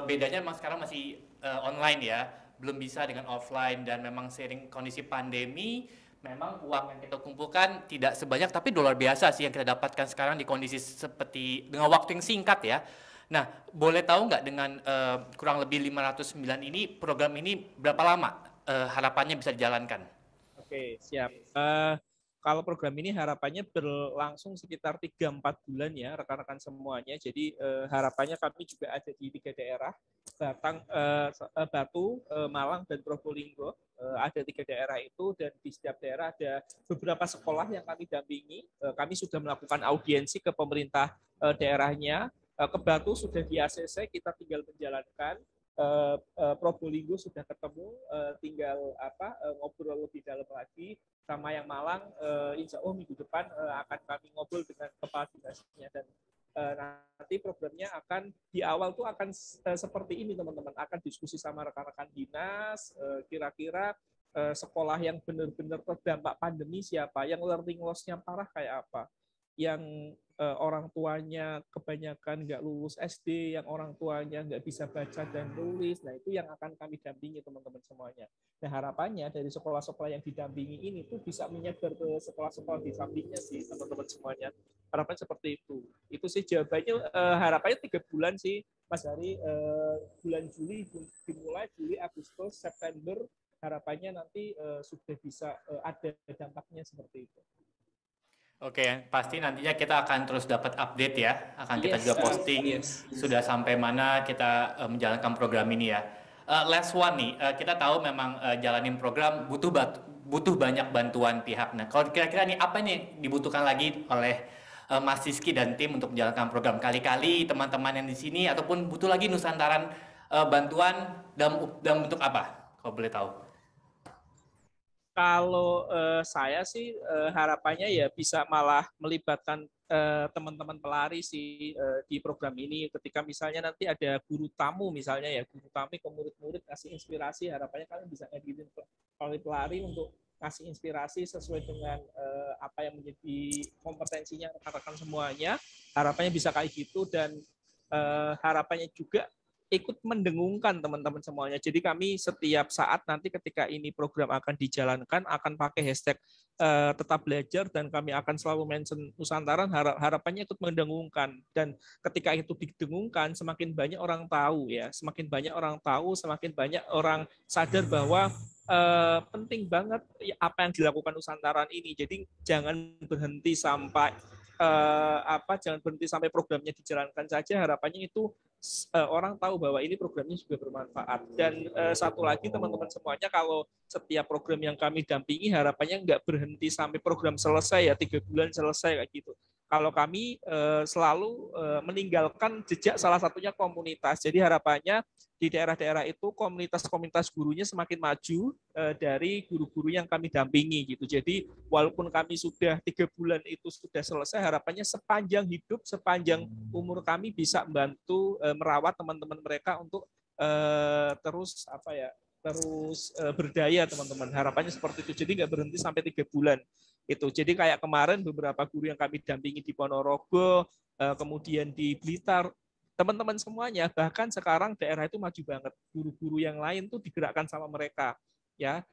bedanya memang sekarang masih online ya, belum bisa dengan offline, dan memang seiring kondisi pandemi, memang uang yang kita kumpulkan tidak sebanyak, tapi luar biasa sih yang kita dapatkan sekarang di kondisi seperti dengan waktu yang singkat ya. Nah, boleh tahu nggak dengan kurang lebih 509 ini, program ini berapa lama harapannya bisa dijalankan? Oke, siap. Kalau program ini harapannya berlangsung sekitar 3-4 bulan ya, rekan-rekan semuanya. Jadi harapannya kami juga ada di 3 daerah, Batu, Malang, dan Probolinggo. Ada 3 daerah itu, dan di setiap daerah ada beberapa sekolah yang kami dampingi. Kami sudah melakukan audiensi ke pemerintah daerahnya. Ke Batu sudah di ACC, kita tinggal menjalankan. Probolinggo sudah ketemu, tinggal ngobrol lebih dalam lagi. Sama yang Malang, insya Allah minggu depan akan kami ngobrol dengan kepala dinasnya, dan nanti programnya akan di awal tuh akan seperti ini teman-teman, akan diskusi sama rekan-rekan dinas, kira-kira sekolah yang benar-benar terdampak pandemi siapa, yang learning loss-nya parah kayak apa, yang orang tuanya kebanyakan nggak lulus SD, yang orang tuanya nggak bisa baca dan tulis. Nah, itu yang akan kami dampingi teman-teman semuanya. Nah, harapannya dari sekolah-sekolah yang didampingi ini tuh bisa menyebar ke sekolah-sekolah di sampingnya sih teman-teman semuanya. Harapan seperti itu. Itu sih jawabannya. Harapannya 3 bulan sih Mas Hari. Bulan Juli dimulai, Juli, Agustus, September. Harapannya nanti sudah bisa ada dampaknya seperti itu. Oke, pasti nantinya kita akan terus dapat update ya, akan kita juga posting sudah sampai mana kita menjalankan program ini ya. Last one nih, kita tahu memang jalanin program butuh banyak bantuan pihak. Nah, kalau kira-kira nih apa nih dibutuhkan lagi oleh Mas Rizky dan tim untuk menjalankan program? Kali-kali teman-teman yang di sini ataupun butuh lagi Nusantaran bantuan dalam bentuk apa? Kalau boleh tahu. Kalau saya sih harapannya ya bisa malah melibatkan teman-teman pelari sih di program ini. Ketika misalnya nanti ada guru tamu misalnya ya, guru tamu ke murid-murid kasih inspirasi, harapannya kalian bisa ngeditin pelari untuk kasih inspirasi sesuai dengan apa yang menjadi kompetensinya rekan-rekan semuanya. Harapannya bisa kayak gitu, dan harapannya juga ikut mendengungkan teman-teman semuanya. Jadi kami setiap saat nanti ketika ini program akan dijalankan akan pakai hashtag tetap belajar, dan kami akan selalu mention Nusantaran. Harapannya ikut mendengungkan, dan ketika itu didengungkan semakin banyak orang tahu ya, semakin banyak orang tahu, semakin banyak orang sadar bahwa penting banget apa yang dilakukan Nusantaran ini. Jadi jangan berhenti sampai jangan berhenti sampai programnya dijalankan saja. Harapannya itu orang tahu bahwa ini programnya juga bermanfaat. Dan satu lagi teman-teman semuanya, kalau setiap program yang kami dampingi harapannya nggak berhenti sampai program selesai ya, 3 bulan selesai kayak gitu. Kalau kami selalu meninggalkan jejak, salah satunya komunitas. Jadi harapannya di daerah-daerah itu komunitas-komunitas gurunya semakin maju dari guru-guru yang kami dampingi gitu. Jadi walaupun kami sudah 3 bulan itu sudah selesai, harapannya sepanjang hidup, sepanjang umur kami bisa membantu merawat teman-teman mereka untuk terus berdaya teman-teman. Harapannya seperti itu. Jadi nggak berhenti sampai 3 bulan itu. Jadi kayak kemarin beberapa guru yang kami dampingi di Ponorogo, kemudian di Blitar, teman-teman semuanya, bahkan sekarang daerah itu maju banget. Guru-guru yang lain tuh digerakkan sama mereka. Ya,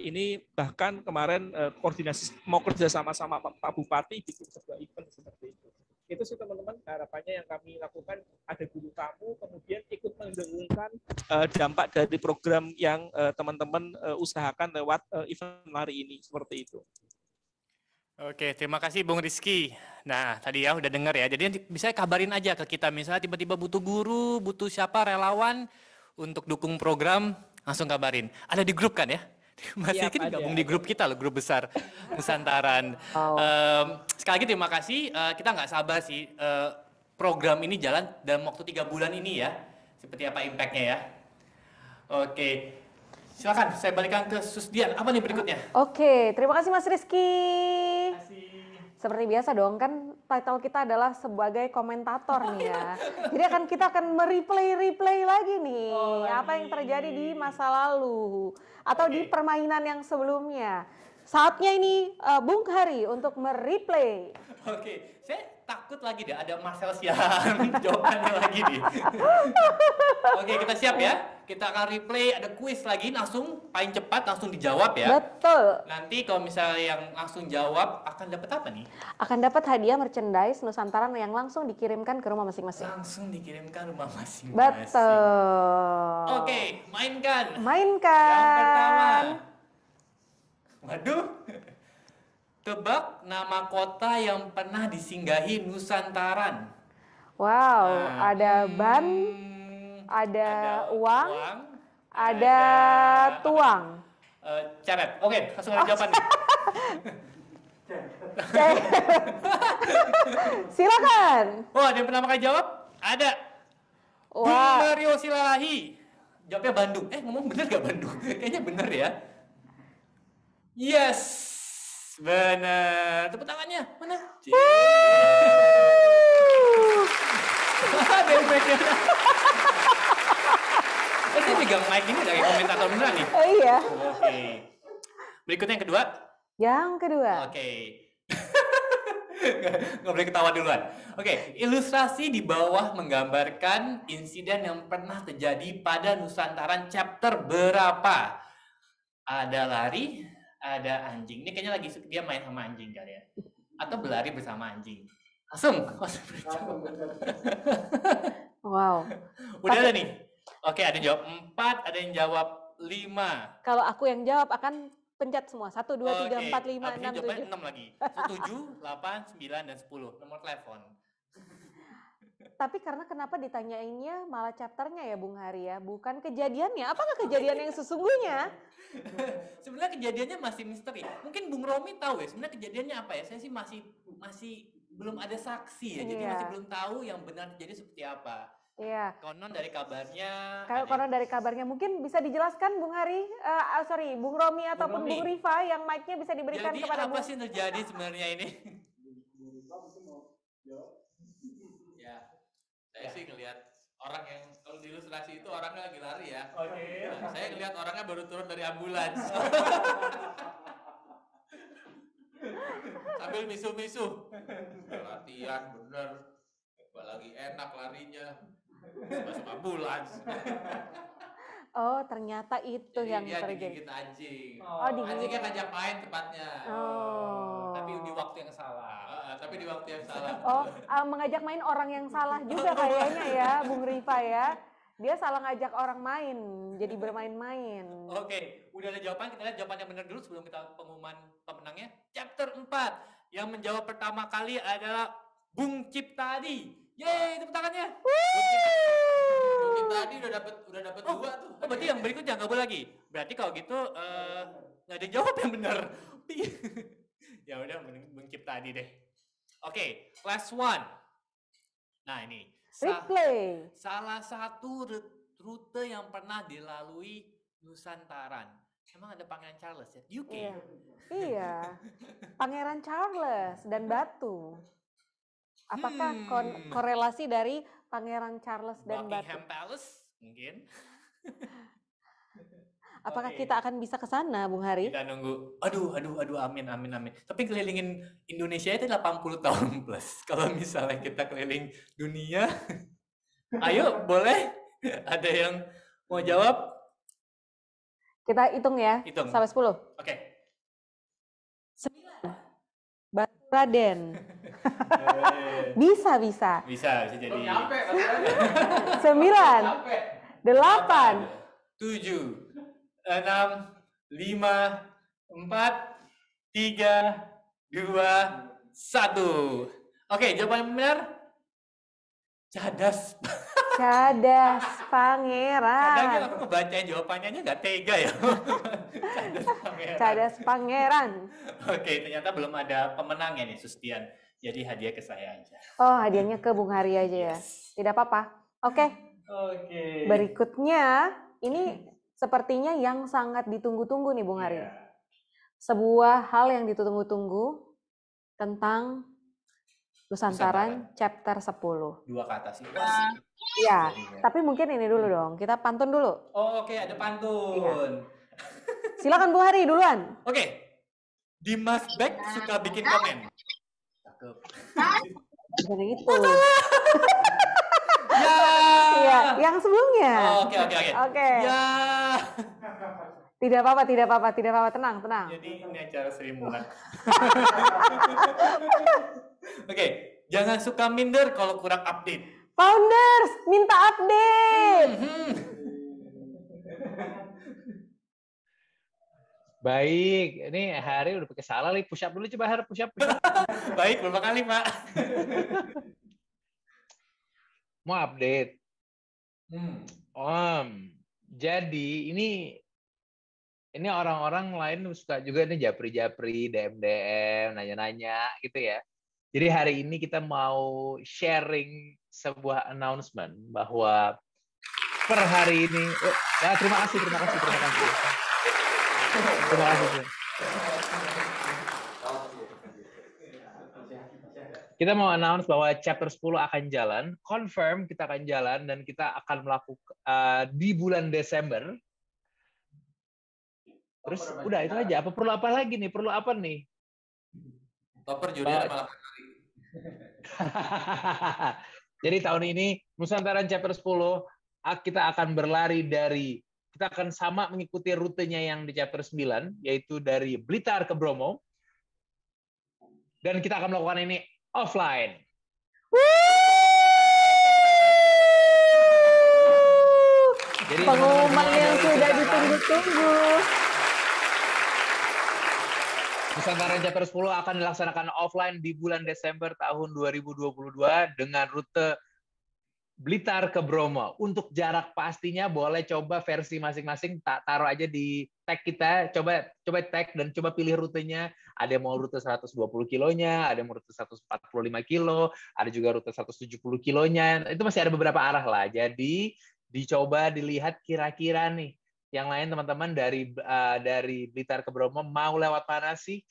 ini bahkan kemarin koordinasi mau kerja sama Pak Bupati bikin sebuah event seperti itu. Itu sih teman-teman harapannya yang kami lakukan, ada guru tamu, kemudian ikut mendengungkan dampak dari program yang teman-teman usahakan lewat event lari ini, seperti itu. Oke, terima kasih Bung Rizky. Nah, tadi ya udah dengar ya. Jadi bisa kabarin aja ke kita, misalnya tiba-tiba butuh guru, butuh siapa relawan untuk dukung program, langsung kabarin. Ada di grup kan ya? Mas Rizky gabung di grup kita loh, grup besar Nusantaran. Sekali lagi terima kasih. Kita nggak sabar sih program ini jalan dalam waktu 3 bulan ini ya. Seperti apa impact-nya ya. Oke. Silakan, saya balikan ke Susdian. Apa nih berikutnya? Oke, terima kasih Mas Rizky. Seperti biasa dong, kan title kita adalah sebagai komentator nih ya. Jadi kita akan mereplay lagi nih apa yang terjadi di masa lalu atau di permainan yang sebelumnya. Saatnya ini Bung Hari untuk mereplay. Oke, saya takut lagi deh ada Marcel Siahaan jawabannya lagi nih. Oke, kita siap ya. Kita akan replay, ada kuis lagi, langsung paling cepat langsung dijawab ya. Betul. Nanti kalau misalnya yang langsung jawab akan dapat apa nih? Akan dapat hadiah merchandise Nusantara yang langsung dikirimkan ke rumah masing-masing. Langsung dikirimkan rumah masing-masing. Betul. Oke, mainkan. Mainkan. Yang pertama. Waduh. Tebak nama kota yang pernah disinggahi Nusantaran. Wow, ada ban, ada uang, ada tuang. Ceret. Oke, langsung ada jawaban. Silakan. Oh, ada yang pernah pakai jawab? Ada. Bung Mario Silalahi. Jawabnya Bandung. Ngomong bener gak Bandung? Kayaknya bener ya. Yes. Bener. Tepuk tangannya. Mana? Dari backnya. Saya pegang mic ini dari komentator beneran nih. Oh iya. Oke. Berikutnya yang kedua. Yang kedua. Oke. Nggak boleh ketawa duluan. Oke, ilustrasi di bawah menggambarkan insiden yang pernah terjadi pada Nusantaran chapter berapa? Ada lari, ada anjing. Ini kayaknya lagi dia main sama anjing kali ya. Atau berlari bersama anjing. Langsung. Wow. Udah ada nih. Oke, ada yang jawab 4, ada yang jawab 5. Kalau aku yang jawab akan pencet semua. 1, 2, 3, 4, 5, 6, 7. 6 lagi. 7, 8, 9, dan 10. Nomor telepon. Tapi karena kenapa ditanyainnya malah chapternya ya Bung Hari ya? Bukan kejadiannya. Apakah kejadian yang sesungguhnya? Sebenarnya kejadiannya masih misteri. Mungkin Bung Romi tahu ya, sebenarnya kejadiannya apa ya? Saya sih masih belum ada saksi ya. Jadi masih belum tahu yang benar terjadi seperti apa. Iya. Konon dari kabarnya. Konon dari kabarnya mungkin bisa dijelaskan Bung Hari, Bung Romi ataupun Bung Rifa yang mic-nya bisa diberikan kepada Bung. Jadi apa sih yang terjadi sebenarnya ini? Ya, saya sih ngelihat orang yang kalau di ilustrasi itu orangnya lagi lari ya. Oke. Nah, saya ngelihat orangnya baru turun dari ambulans. Sambil misu-misu. Latihan bener. Lagi enak larinya. Masuk ambulans. Oh, ternyata itu Jadi yang dia terjadi. digigit anjing. Digigit. Anjingnya ngajak main tepatnya. Tapi di waktu yang salah. Tapi di waktu yang salah. Oh, mengajak main orang yang salah juga kayaknya ya, Bung Rifa ya. Dia salah ngajak orang main, jadi bermain-main. Oke, udah ada jawaban. Kita lihat jawaban yang benar dulu sebelum kita pengumuman pemenangnya. Chapter 4. Yang menjawab pertama kali adalah Bung Ciptadi. Yeay, tepuk tangannya. Bung Ciptadi udah dapat 2 tuh. Oh, berarti yang berikutnya nggak boleh lagi. Berarti kalau gitu nggak ada jawab yang benar. Ya udah, Bung Ciptadi deh. Oke, last one. Nah ini. Replay. Salah satu rute yang pernah dilalui Nusantaran. Emang ada Pangeran Charles ya? UK. Iya. Pangeran Charles dan batu. Apakah korelasi dari Pangeran Charles dan Buckingham batu? Palace mungkin. Apakah kita akan bisa ke sana, Bung Hari? Kita nunggu. Aduh, amin. Tapi kelilingin Indonesia itu 80 tahun plus. Kalau misalnya kita keliling dunia, ayo boleh? Ada yang mau jawab? Kita hitung ya, Hitung. sampai 10. Oke. 9. Batu Raden. Bisa jadi. 9, 8, 7, 6, 5, 4, 3, 2, 1. Oke, jawaban yang benar. Cadas Pangeran. Kadang aku ngebacain jawabannya aja nggak tega ya. Cadas Pangeran. Oke, ternyata belum ada pemenangnya nih, Sustian. Jadi hadiah ke saya aja. Oh, hadiahnya ke Bung Hari aja ya. Tidak apa-apa. Oke. Berikutnya, ini sepertinya yang sangat ditunggu-tunggu nih Bung Hari. Sebuah hal yang ditunggu-tunggu tentang Nusantaran chapter 10. 2 kata sih. Iya, tapi mungkin ini dulu dong. Kita pantun dulu. Oh, oke, ada pantun. Iya. Silakan Bu Hari duluan. Oke. Dimas Beck suka bikin komen. Cakep. Jadi itu. Iya, yang sebelumnya. Oke. Oke. Ya. Tidak apa-apa, tenang. Jadi ini acara Sri Mulat. Oke, jangan suka minder kalau kurang update. Founders, minta update. Baik, ini Hari udah pakai salah nih. Push up dulu coba Hari, push up. Baik, berapa kali Pak? Mau update. Jadi ini orang-orang lain suka juga nih japri-japri, DM, nanya-nanya gitu ya. Jadi hari ini kita mau sharing sebuah announcement bahwa per hari ini, ya terima kasih. Terima kasih. Kita mau announce bahwa chapter 10 akan jalan, confirm kita akan jalan dan kita akan melakukan di bulan Desember. Terus udah itu aja. Apa perlu apa lagi nih? Perlu apa nih? Topper Julian malah Jadi tahun ini Nusantaran chapter 10 kita akan berlari kita akan sama mengikuti rutenya yang di chapter 9 yaitu dari Blitar ke Bromo. Dan kita akan melakukan ini offline. Jadi pengumuman yang sudah ditunggu-tunggu. Nusantaran chapter 10 akan dilaksanakan offline di bulan Desember tahun 2022 dengan rute Blitar ke Bromo. Untuk jarak pastinya boleh coba versi masing-masing, taruh aja di tag kita, coba tag dan coba pilih rutenya. Ada yang mau rute 120 kilonya, ada yang mau rute 145 kilo, ada juga rute 170 kilonya. Itu masih ada beberapa arah lah. Jadi dicoba dilihat kira-kira nih yang lain teman-teman dari Blitar ke Bromo mau lewat mana sih?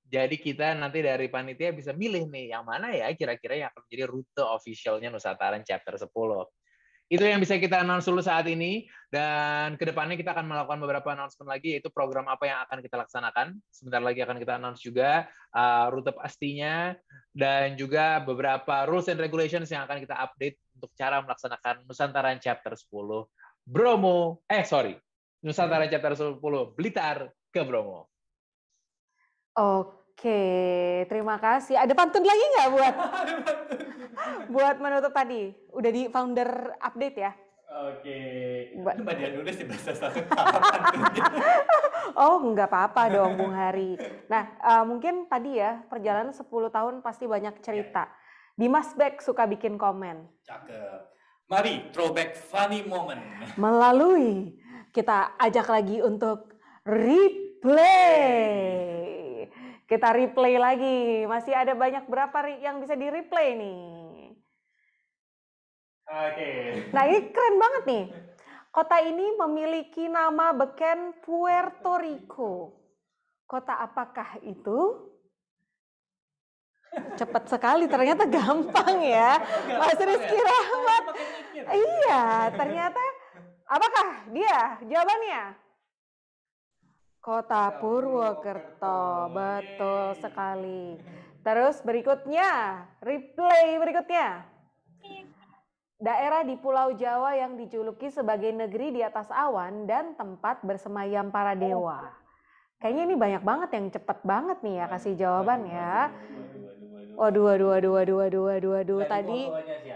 Jadi kita nanti dari panitia bisa milih nih yang mana ya kira-kira yang akan menjadi rute officialnya Nusantaran chapter 10. Itu yang bisa kita announce dulu saat ini dan kedepannya kita akan melakukan beberapa announcement lagi yaitu program apa yang akan kita laksanakan. Sebentar lagi akan kita announce juga rute pastinya dan juga beberapa rules and regulations yang akan kita update untuk cara melaksanakan Nusantaran chapter 10 Nusantaran chapter 10 Blitar ke Bromo. Oke, terima kasih. Ada pantun lagi nggak buat menutup tadi? Udah di founder update ya? Oke. Mbak Dian nulis di bahasa satu. Oh, nggak apa-apa dong, Bung Hari. Nah, mungkin tadi ya, perjalanan 10 tahun pasti banyak cerita. Dimas Beck suka bikin komen. Cakep. Mari, throwback funny moment. Melalui kita ajak lagi untuk replay. Kita replay lagi. Masih ada banyak berapa yang bisa di replay nih. Oke. Nah ini keren banget nih. Kota ini memiliki nama beken Puerto Rico. Kota apakah itu? Cepat sekali, ternyata gampang ya. Mas Rizky Rahmat. Iya, ternyata apakah dia jawabannya? Kota Purwokerto, betul sekali. Terus berikutnya, replay berikutnya. Daerah di Pulau Jawa yang dijuluki sebagai negeri di atas awan dan tempat bersemayam para dewa. Kayaknya ini banyak banget yang cepet banget nih ya kasih jawaban ya. Waduh. Tadi,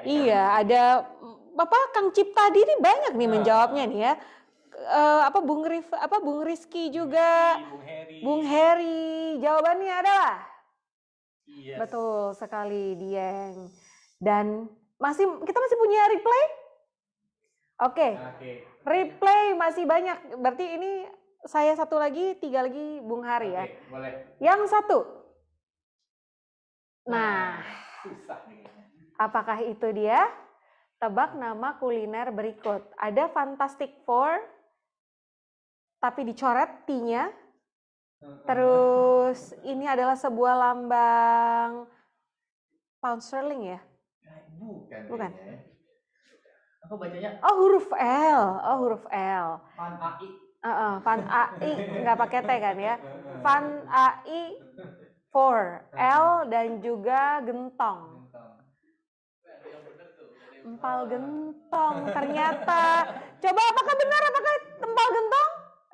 iya ada Bapak Kang Cipta ini banyak nih menjawabnya nih ya. Bung Rizky juga, Bung Heri. Jawabannya adalah betul sekali, Dieng. Dan kita masih punya replay? Oke. Replay masih banyak. Berarti ini saya satu lagi, 3 lagi Bung Hari ya. Boleh. Yang satu. Nah, apakah itu dia? Tebak nama kuliner berikut. Ada Fantastic Four, tapi dicoret T-nya. Terus ini adalah sebuah lambang Pound sterling ya? Bukan. Aku bacanya Oh, huruf L. Oh, huruf L. Van AI. Van AI nggak pakai T kan ya? Van AI 4 L dan juga gentong. Empal gentong ternyata. Coba apakah benar? Apakah empal gentong?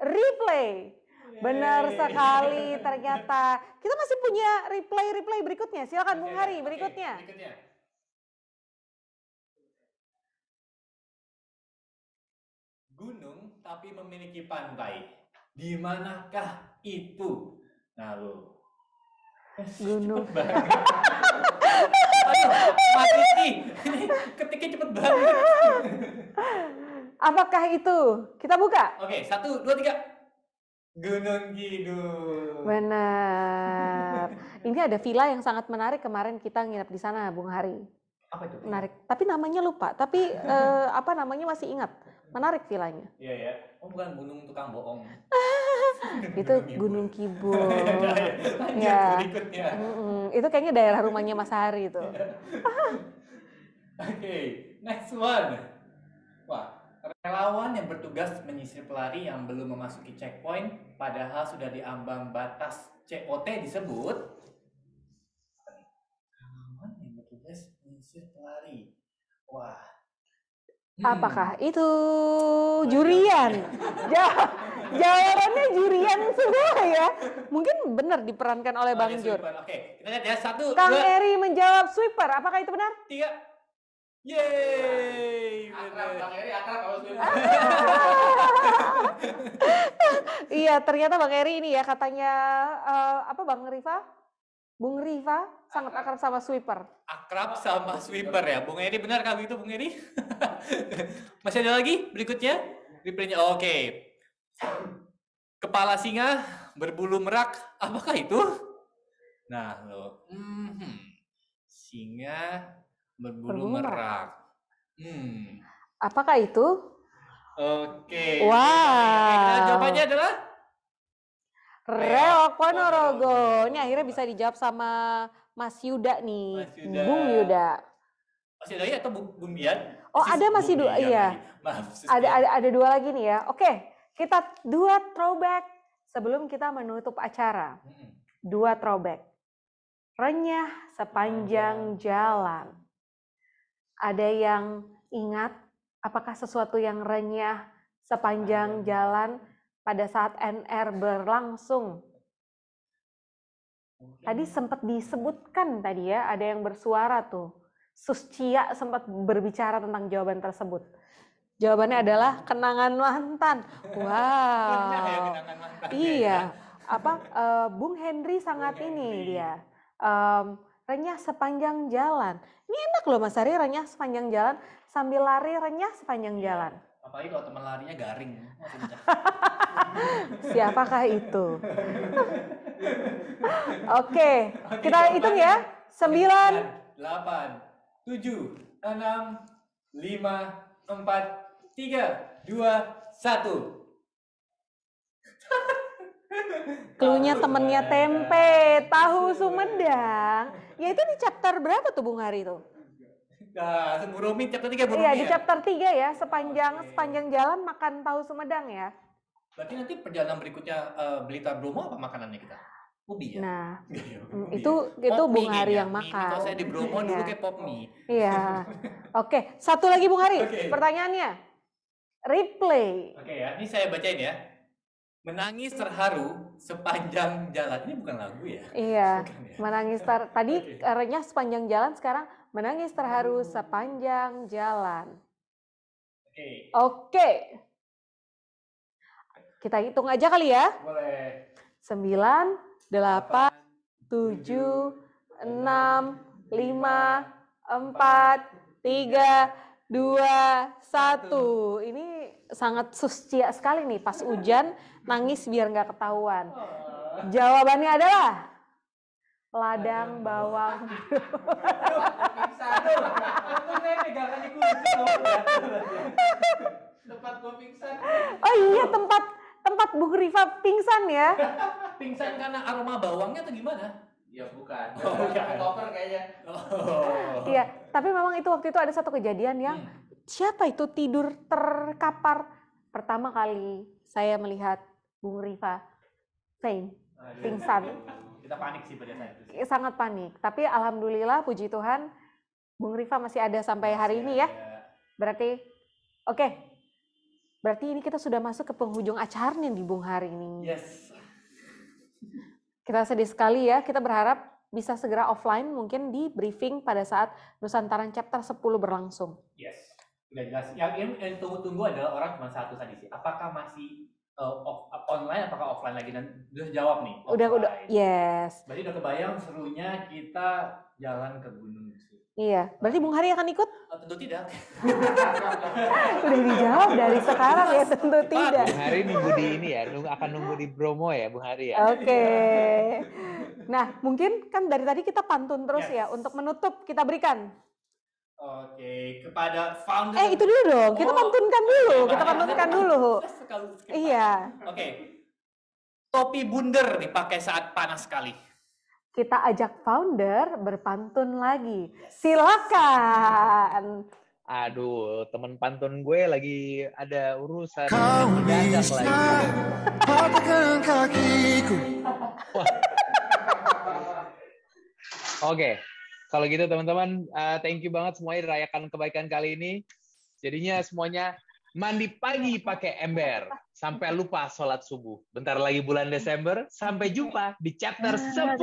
Replay. Benar sekali ternyata. Kita masih punya replay berikutnya. Silakan Bung Hari berikutnya. Gunung tapi memiliki pantai. Di manakah itu? Nah, lo. Gunung. Aduh, Mas Rizky, ini ketiknya cepet banget. Apakah itu? Kita buka. Oke, 1, 2, 3. Gunung Kidul. Benar. Ini ada villa yang sangat menarik kemarin kita nginep di sana, Bung Hari. Apa itu? Menarik. Tapi namanya lupa. Tapi apa namanya masih ingat. Menarik villanya. Iya ya. Oh, bukan gunung tukang bohong. Itu Gunung Kibul. Lanjut Ya. berikutnya. Itu kayaknya daerah rumahnya Mas Hari itu. Oke, next one. Wah, relawan yang bertugas menyisir pelari yang belum memasuki checkpoint padahal sudah di ambang batas COT disebut relawan yang bertugas menyisir pelari. Wah. Apakah itu jurian? Jawabannya jurian semua ya. Mungkin benar diperankan oleh Bang Jur. Oke, kita lihat ya. 1, 2. Kang Eri menjawab sweeper. Apakah itu benar? 3. Yeay. Bang Eri akrab kalau Iya, ternyata Bang Eri ini ya katanya apa Bang Rifa? Bung Rifa sangat akrab sama sweeper. Akrab sama sweeper ya. Bung Eri benar kalau itu Bung Eri? Masih ada lagi berikutnya? Replaynya. Oke. Kepala singa berbulu merak. Apakah itu? Nah, lo. Singa berbulu merak. Apakah itu? Oke. Wow. Jawabannya adalah Reok Ponorogo. Ini akhirnya bisa dijawab sama Mas Yuda nih. Bung Yuda. Masih ada lagi atau Bung Bian? Oh, ada masih dua. Iya. Maaf. Ada dua lagi nih ya. Oke, kita dua throwback sebelum kita menutup acara. Dua throwback. Renyah sepanjang jalan. Ada yang ingat apakah sesuatu yang renyah sepanjang jalan pada saat NR berlangsung? Tadi sempat disebutkan tadi ya, ada yang bersuara tuh. Suscia sempat berbicara tentang jawaban tersebut. Jawabannya adalah kenangan mantan. Wow. Iya. Bung Henry sangat ini dia. Renyah sepanjang jalan. Ini enak loh Mas Ari, renyah sepanjang jalan sambil lari renyah sepanjang jalan. Apalagi kalau teman larinya garing. Siapakah itu? Oke, kita hitung ya. 9, 8, 7, 6, 5, 4, 3, 2, 1. Cluenya temennya tempe, tahu Sumedang. Ya itu di chapter berapa tuh Bung Hari itu? Nah, Burumi chapter 3 Burumi. Iya, di chapter 3 ya, sepanjang jalan makan tahu Sumedang ya. Berarti nanti perjalanan berikutnya Blitar Bromo apa makanannya kita? Ubi ya? Nah, Ubi itu Bung Hari yang Mie, makan. kalau saya di Bromo dulu kayak pop mie. Iya. Oke, satu lagi Bung Hari, pertanyaannya. Replay. Oke ya, ini saya bacain ya. Menangis terharu sepanjang jalan. Ini bukan lagu ya? Iya, menangis tadi renyah sepanjang jalan, sekarang menangis terharu sepanjang jalan. Oke. Kita hitung aja kali ya. Boleh. 9, 8, 7, 6, 5, 4, 3, 2, 1. Ini sangat suscia sekali nih, pas hujan nangis biar nggak ketahuan. Jawabannya adalah ladang bawang. Tempat gua pingsan. Oh iya, tempat Bung Rifa pingsan ya. Pingsan karena aroma bawangnya atau gimana? Ya bukan. bukan. Koper kayaknya. Iya, tapi memang itu waktu itu ada satu kejadian yang siapa itu tidur terkapar. Pertama kali saya melihat Bung Rifa pingsan. Kita panik sih pada saat itu. Sangat panik, tapi alhamdulillah puji Tuhan Bung Rifa masih ada sampai hari ini ya. Berarti oke. Berarti ini kita sudah masuk ke penghujung acaranya di Bung Hari ini. Yes. Kita sedih sekali ya, kita berharap bisa segera offline mungkin di briefing pada saat Nusantaran Chapter 10 berlangsung. Yes, udah jelas. Yang tunggu-tunggu adalah orang cuma satu tadi sih. Apakah masih online, apakah offline lagi? Dan udah jawab nih. Udah, yes. Berarti udah kebayang serunya kita jalan ke gunung sih. Iya, berarti Bung Hari akan ikut? Tentu tidak. Udah dijawab dari sekarang ya, tentu tidak. Bung Hari nunggu di ini ya, akan nunggu di Bromo ya Bung Hari ya. Oke. Nah, mungkin kan dari tadi kita pantun terus ya, untuk menutup kita berikan. Oke, kepada founder. Itu dulu dong, kita pantunkan dulu, Iya. Oke, topi bundar dipakai saat panas sekali. Kita ajak founder berpantun lagi. Silakan. Aduh, temen pantun gue lagi ada urusan. Kau bisa patahkan kakiku. Oke, kalau gitu teman-teman, thank you banget semuanya dirayakan kebaikan kali ini. Jadinya semuanya mandi pagi pakai ember. Sampai lupa sholat subuh. Bentar lagi bulan Desember. Sampai jumpa di chapter 10.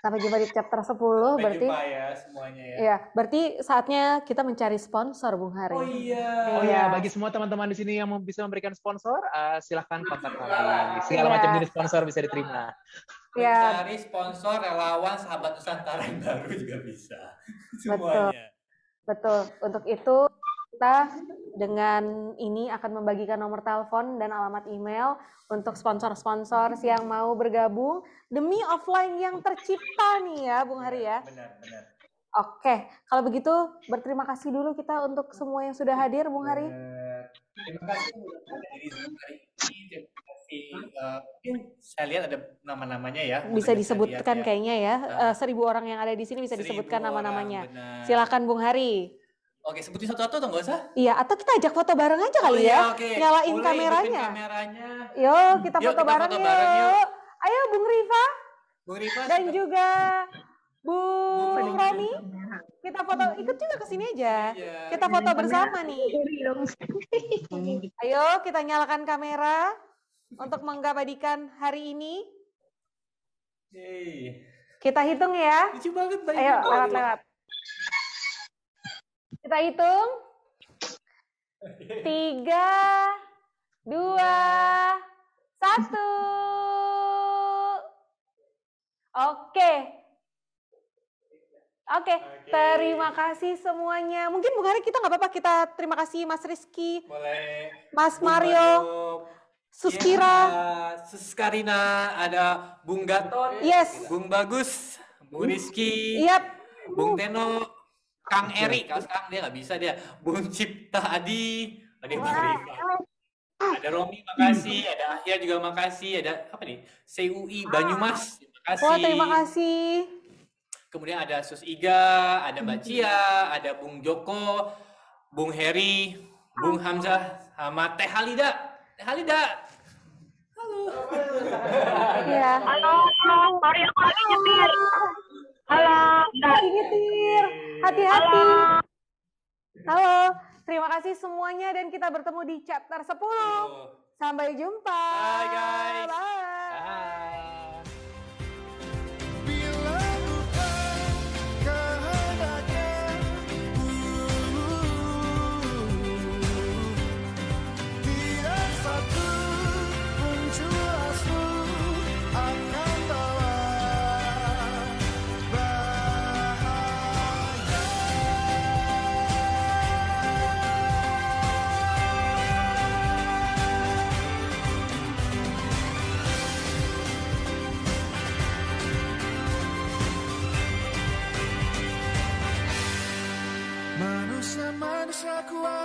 Sampai jumpa di chapter 10. Berarti jumpa ya semuanya ya. Iya, berarti saatnya kita mencari sponsor Bung Hari. Oh iya. Oh ya, bagi semua teman-teman di sini yang bisa memberikan sponsor, silahkan kontak kami. Segala macam jenis sponsor bisa diterima. Mencari sponsor relawan sahabat Nusantara yang baru juga bisa. Semuanya. Betul. Untuk itu kita dengan ini akan membagikan nomor telepon dan alamat email untuk sponsor-sponsor yang mau bergabung demi offline yang tercipta nih ya Bung Hari ya. Benar. Oke, kalau begitu berterima kasih dulu kita untuk semua yang sudah hadir Bung Hari. Terima kasih sudah dari Zoom hari ini. Saya lihat ada nama-namanya ya. Bisa disebutkan kayaknya ya. 1.000 orang yang ada di sini bisa disebutkan nama-namanya. Silakan Bung Hari. Oke, sebutin satu-satu atau nggak usah? Iya, atau kita ajak foto bareng aja kali ya. Okay. Nyalain kameranya. Yo, kita foto bareng yuk. Ayo Bung Rifa. Dan juga Bung Romi. Kita foto, ikut juga ke sini aja. Kita foto bersama nih. Ayo kita nyalakan kamera untuk mengabadikan hari ini. Kita hitung ya. Lucu banget. Ayo lewat. Kita hitung. 3, 2, 1. Oke, terima kasih semuanya. Mungkin Bung Hari kita nggak apa-apa, kita terima kasih Mas Rizky, boleh. Mas Mario, Suskira, Suskarina, ada Bung Gatot, Bung Bagus, Bung Rizky, Bung Teno, Kang Eri, kalau sekarang dia nggak bisa dia, Bung Cipta Adi, ada Romi, makasih, ada Ahya juga makasih, ada apa nih, CUI Banyumas, terima kasih. Oh, terima kasih. Kemudian ada Sus Iga, ada Mbak Cia, ada Bung Joko, Bung Heri, Bung Hamzah, sama Teh Halida. Halo. Iya. Halo, sorry aku lagi nyetir. Halo, lagi nyetir. Hati-hati. Halo, terima kasih semuanya dan kita bertemu di chapter 10. Sampai jumpa. Bye guys. Bye. Manusia kuat